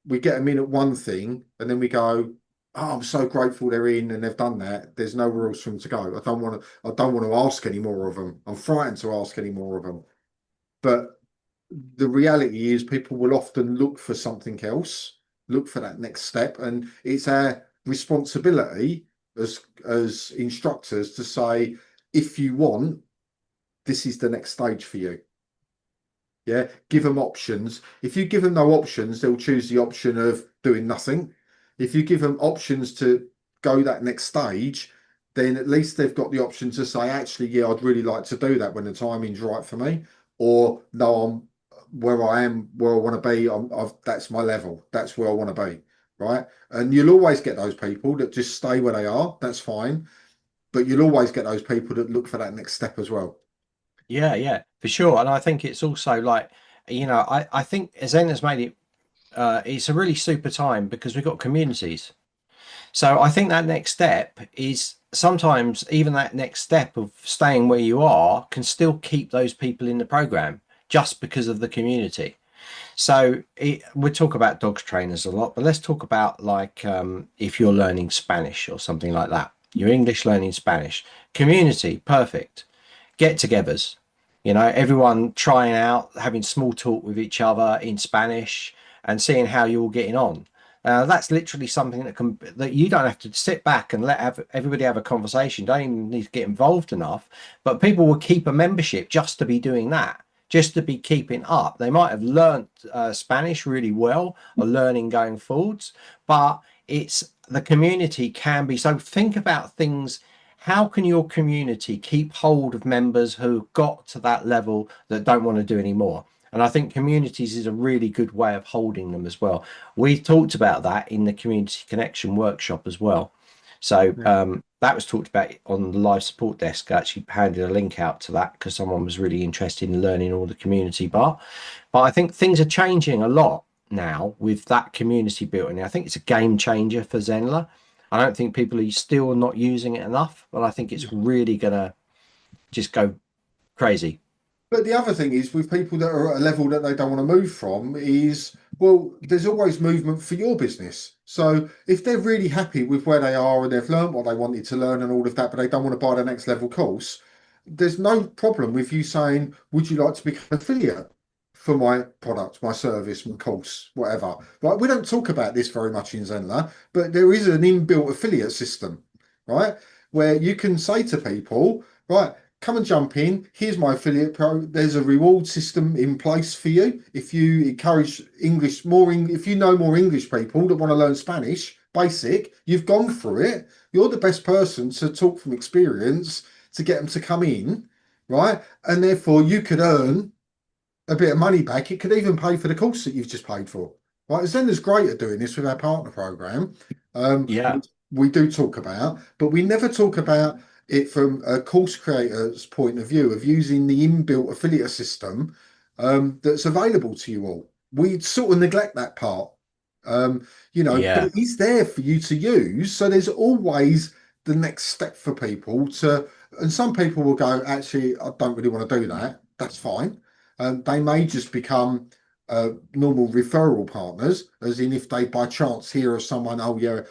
we get them in at one thing, and then we go, "Oh, I'm so grateful they're in and they've done that. There's nowhere else for them to go. I don't want to ask any more of them. I'm frightened to ask any more of them." But the reality is, people will often look for something else, look for that next step, and it's our responsibility as instructors to say, if you want, this is the next stage for you. Yeah, give them options. If you give them no options, they'll choose the option of doing nothing. If you give them options to go that next stage, then at least they've got the option to say, actually, yeah, I'd really like to do that when the timing's right for me. Or no, I'm where I am, where I want to be. That's my level. That's where I want to be. Right. And you'll always get those people that just stay where they are. That's fine. But you'll always get those people that look for that next step as well. Yeah, yeah, for sure. And I think it's also like, I think Zen has made it, it's a really super time because we've got communities. So I think that next step is sometimes even that next step of staying where you are can still keep those people in the program just because of the community. So we talk about dogs trainers a lot, but let's talk about like if you're learning Spanish or something like that. You're English learning Spanish. Community, perfect. Get-togethers. Everyone trying out, having small talk with each other in Spanish and seeing how you're all getting on. That's literally something that you don't have to sit back and everybody have a conversation. Don't even need to get involved enough, but people will keep a membership just to be doing that, just to be keeping up. They might have learnt Spanish really well or learning going forwards, but it's the community can be. So think about things. How can your community keep hold of members who got to that level that don't want to do anymore? And I think communities is a really good way of holding them as well. We talked about that in the community connection workshop as well. So Yeah. that was talked about on the live support desk. I actually handed a link out to that because someone was really interested in learning all the community part. But I think things are changing a lot now with that community building. I think it's a game changer for Zenler. I don't think people are still not using it enough, but I think it's really gonna just go crazy. But the other thing is with people that are at a level that they don't want to move from is, well, there's always movement for your business. So if they're really happy with where they are and they've learned what they wanted to learn and all of that, but they don't want to buy the next level course, there's no problem with you saying, would you like to become an affiliate for my product, my service, my course, whatever. Right? We don't talk about this very much in Zenler, but there is an inbuilt affiliate system, right? Where you can say to people, right, come and jump in. Here's my affiliate pro. There's a reward system in place for you. If you encourage English more, if you know more English people that want to learn Spanish, basic, you've gone through it. You're the best person to talk from experience to get them to come in, right? And therefore you could earn a bit of money back. It could even pay for the course that you've just paid for. Right? Zender's great at doing this with our partner program, Yeah, which we do talk about, but we never talk about it from a course creator's point of view of using the inbuilt affiliate system that's available to you all. We sort of neglect that part, but yeah. it is there for you to use. So there's always the next step for people to, and some people will go, actually, I don't really want to do that. That's fine. They may just become normal referral partners, as in if they by chance hear of someone, oh yeah,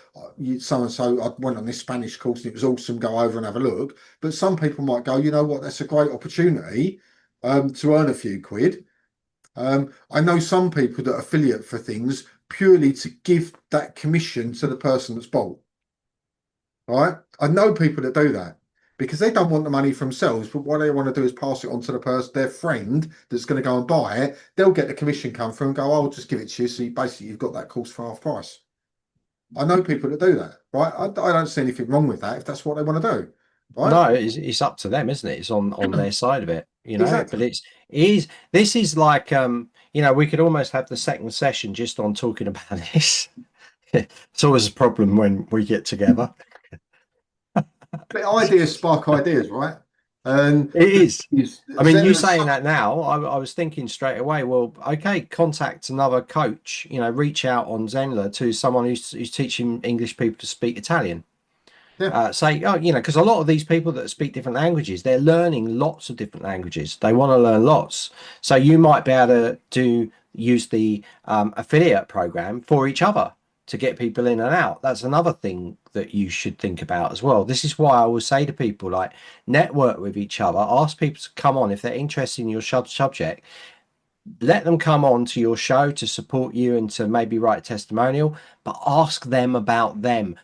so and so, I went on this Spanish course and it was awesome, go over and have a look. But some people might go, you know what, that's a great opportunity to earn a few quid. I know some people that affiliate for things purely to give that commission to the person that's bought. Right? I know people that do that because they don't want the money for themselves, but what they want to do is pass it on to the person, their friend that's going to go and buy it. They'll get the commission come through and go, "Oh, I'll just give it to you." So basically, you've got that course for half price. I know people that do that, right? I don't see anything wrong with that if that's what they want to do, right? No, it's up to them, isn't it? It's on their side of it. But Exactly. this is like we could almost have the second session just on talking about this. It's always a problem when we get together. But ideas spark ideas, right? And It is. I mean, you Zenler's saying that now, I was thinking straight away, well, okay, contact another coach, reach out on Zenler to someone who's teaching English people to speak Italian. yeah, Say, oh, because a lot of these people that speak different languages, they're learning lots of different languages. They want to learn lots. So you might be able to do, use the affiliate program for each other to get people in and out. That's another thing that you should think about as well. This is why I will say to people, like, network with each other, ask people to come on if they're interested in your subject. Let them come on to your show to support you and to maybe write a testimonial, but ask them about them.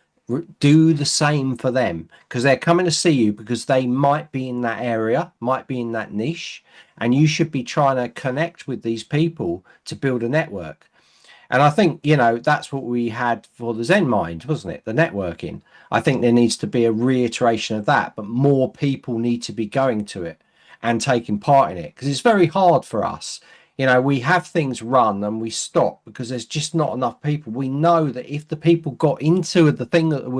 Do the same for them, because they're coming to see you because they might be in that area, might be in that niche, and you should be trying to connect with these people to build a network. And I think, that's what we had for the Zen Mind, wasn't it? The networking. I think there needs to be a reiteration of that, but more people need to be going to it and taking part in it, because it's very hard for us. We have things run and we stop because there's just not enough people. We know that if the people got into the thing that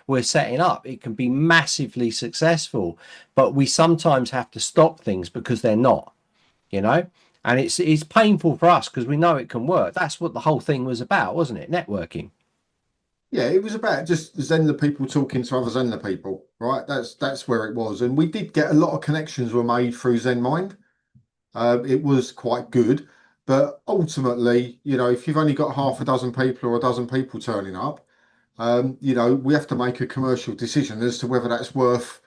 we're setting up, it can be massively successful, but we sometimes have to stop things because they're not, you know and it's painful for us because we know it can work. That's what the whole thing was about, wasn't it? Networking. Yeah, it was about just Zenler people talking to other Zenler people, right? That's where it was, and we did get a lot of connections were made through ZenMind. It was quite good, but ultimately, if you've only got half a dozen people or a dozen people turning up, we have to make a commercial decision as to whether that's worth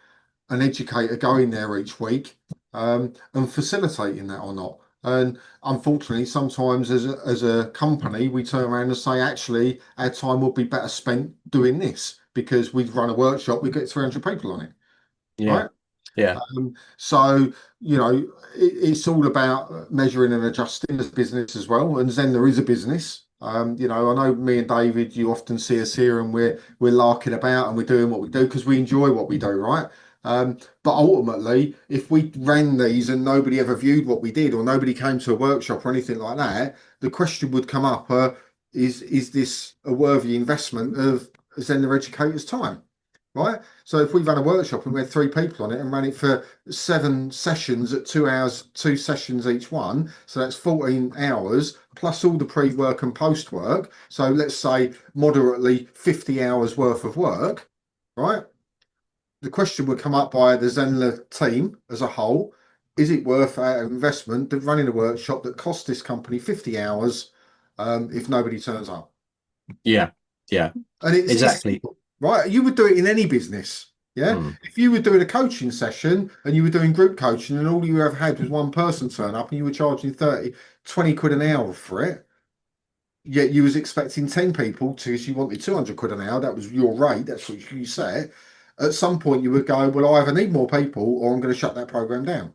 an educator going there each week and facilitating that or not. And unfortunately, sometimes as a company, we turn around and say, actually, our time would be better spent doing this because we'd run a workshop, we get 300 people on it, Yeah. right? Yeah. So, it's all about measuring and adjusting as business as well. And Zenler is a business. I know me and David, you often see us here and we're larking about and we're doing what we do because we enjoy what we do, right? But ultimately, if we ran these and nobody ever viewed what we did or nobody came to a workshop or anything like that, the question would come up, is this a worthy investment of Zenler educators' time? Right. So if we ran a workshop and we had 3 people on it and ran it for 7 sessions at 2 hours, 2 sessions each one, so that's 14 hours plus all the pre-work and post-work. So let's say moderately 50 hours worth of work, right? The question would come up by the Zenler team as a whole. Is it worth our investment of running a workshop that costs this company 50 hours if nobody turns up? Yeah. Yeah. And it's Exactly. simple, right? You would do it in any business. Yeah. If you were doing a coaching session and you were doing group coaching and all you ever had was one person turn up and you were charging 30, 20 quid an hour for it, yet you was expecting 10 people to, because you wanted 200 quid an hour, that was your rate, that's what you said. At some point you would go, well, I either need more people or I'm going to shut that program down.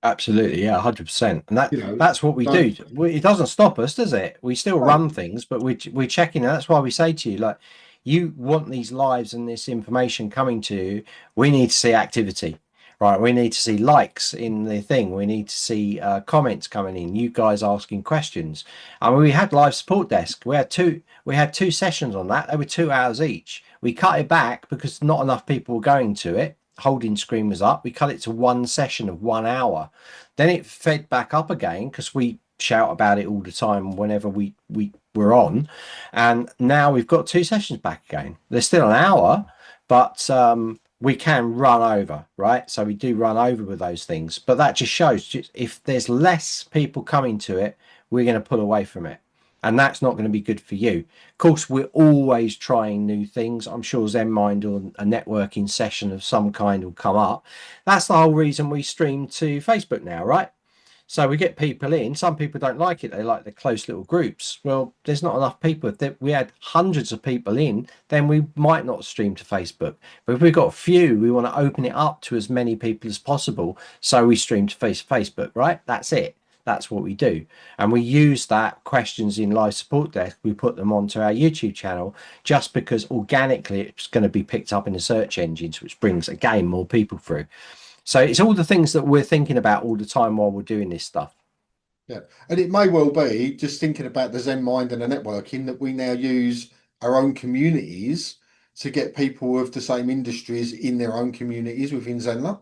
Absolutely. Yeah. 100%. And that's what we So, do. It doesn't stop us, does it? We still right. run things, but we're checking. And that's why we say to you, like, you want these lives and this information coming to you. We need to see activity, right? We need to see likes in the thing. We need to see comments coming in. You guys asking questions. I mean, we had live support desk. We had two sessions on that. They were 2 hours each. We cut it back because not enough people were going to it. Holding screen was up. We cut it to one session of 1 hour. Then it fed back up again because we shout about it all the time whenever we were on. And now we've got 2 sessions back again. They're still an hour, but we can run over, right? So we do run over with those things. But that just shows if there's less people coming to it, we're going to pull away from it. And that's not going to be good for you. Of course, we're always trying new things. I'm sure ZenMind or a networking session of some kind will come up. That's the whole reason we stream to Facebook now, right? So we get people in. Some people don't like it. They like the close little groups. Well, there's not enough people. If we had hundreds of people in, then we might not stream to Facebook. But if we've got a few, we want to open it up to as many people as possible. So we stream to Facebook, right? That's it. That's what we do. And we use that questions in live support desk. We put them onto our YouTube channel just because organically it's going to be picked up in the search engines, which brings again more people through. So it's all the things that we're thinking about all the time while we're doing this stuff. Yeah. And it may well be, just thinking about the Zen mind and the networking, that we now use our own communities to get people of the same industries in their own communities within Zenler.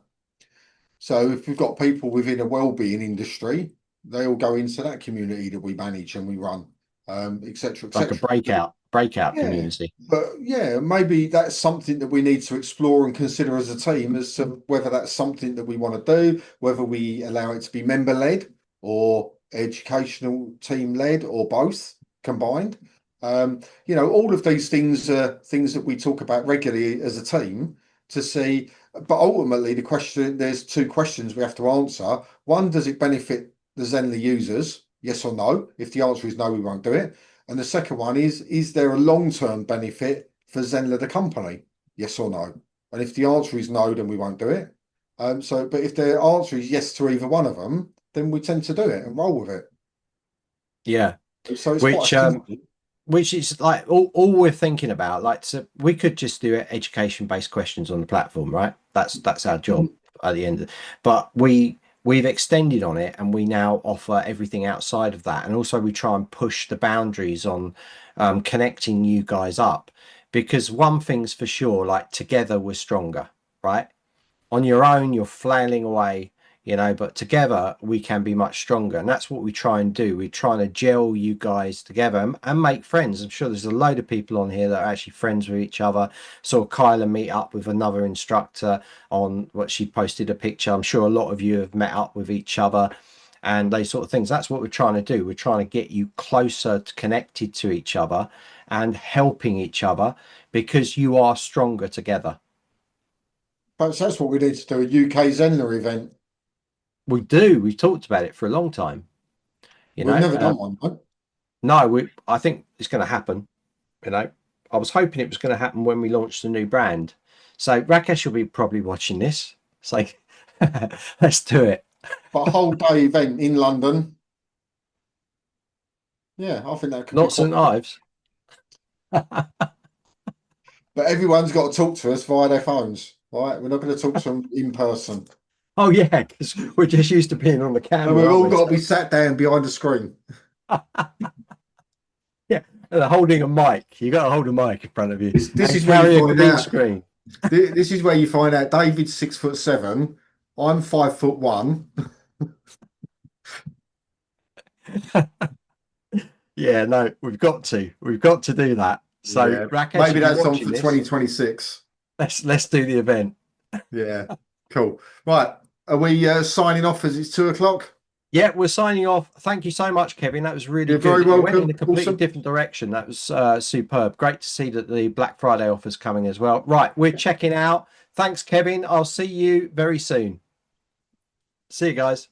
So if we've got people within a well-being industry, they all go into that community that we manage and we run, etc., Like a etc. breakout Yeah, community. but yeah, maybe that's something that we need to explore and consider as a team as to whether that's something that we want to do, whether we allow it to be member led or educational team led, or both combined. All of these things are things that we talk about regularly as a team to see. But ultimately, there's two questions we have to answer. One, does it benefit the Zenler users? Yes or no? If the answer is no, we won't do it. And the second one is there a long-term benefit for Zenler, the company? Yes or no? And if the answer is no, then we won't do it. But if the answer is yes to either one of them, then we tend to do it and roll with it. Yeah. So it's Which quite simple. which is like all we're thinking about. Like, so we could just do education-based questions on the platform, right? That's our job at the end. But we've extended on it, and we now offer everything outside of that. And also we try and push the boundaries on connecting you guys up, because one thing's for sure, like, together we're stronger, right? On your own, you're flailing away, but together we can be much stronger. And that's what we try and do. We're trying to gel you guys together and make friends. I'm sure there's a load of people on here that are actually friends with each other. Saw Kyla meet up with another instructor on what she posted a picture. I'm sure a lot of you have met up with each other and those sort of things. That's what we're trying to do. We're trying to get you closer connected to each other and helping each other, because you are stronger together. But that's what we need to do, a UK Zenler event. We do. We've talked about it for a long time. We've never done one, though. No, I think it's going to happen. I was hoping it was going to happen when we launched the new brand. So Rakesh will be probably watching this. So let's do it. But a whole day event in London. Yeah, I think that could Not be St. quite. Ives. But everyone's got to talk to us via their phones, right? We're not going to talk to them in person. Oh yeah, because we're just used to being on the camera. And we've all got to be sat down behind a screen. Yeah, and holding a mic. You got to hold a mic in front of you. This is where carry you a find green out. screen. This is where you find out David's 6'7". I'm 5'1". Yeah, no, we've got to do that. So Yeah, Rakesh, maybe if you're that's on watching for this, 2026. let's do the event. Yeah, cool. Right, are we signing off as it's 2 o'clock? Yeah, we're signing off. Thank you so much, Kevin. That was really You're good. very It went in welcome. a completely Awesome. different direction. That was superb. Great to see that the Black Friday offer's coming as well. Right, we're checking out. Thanks, Kevin. I'll see you very soon. See you guys.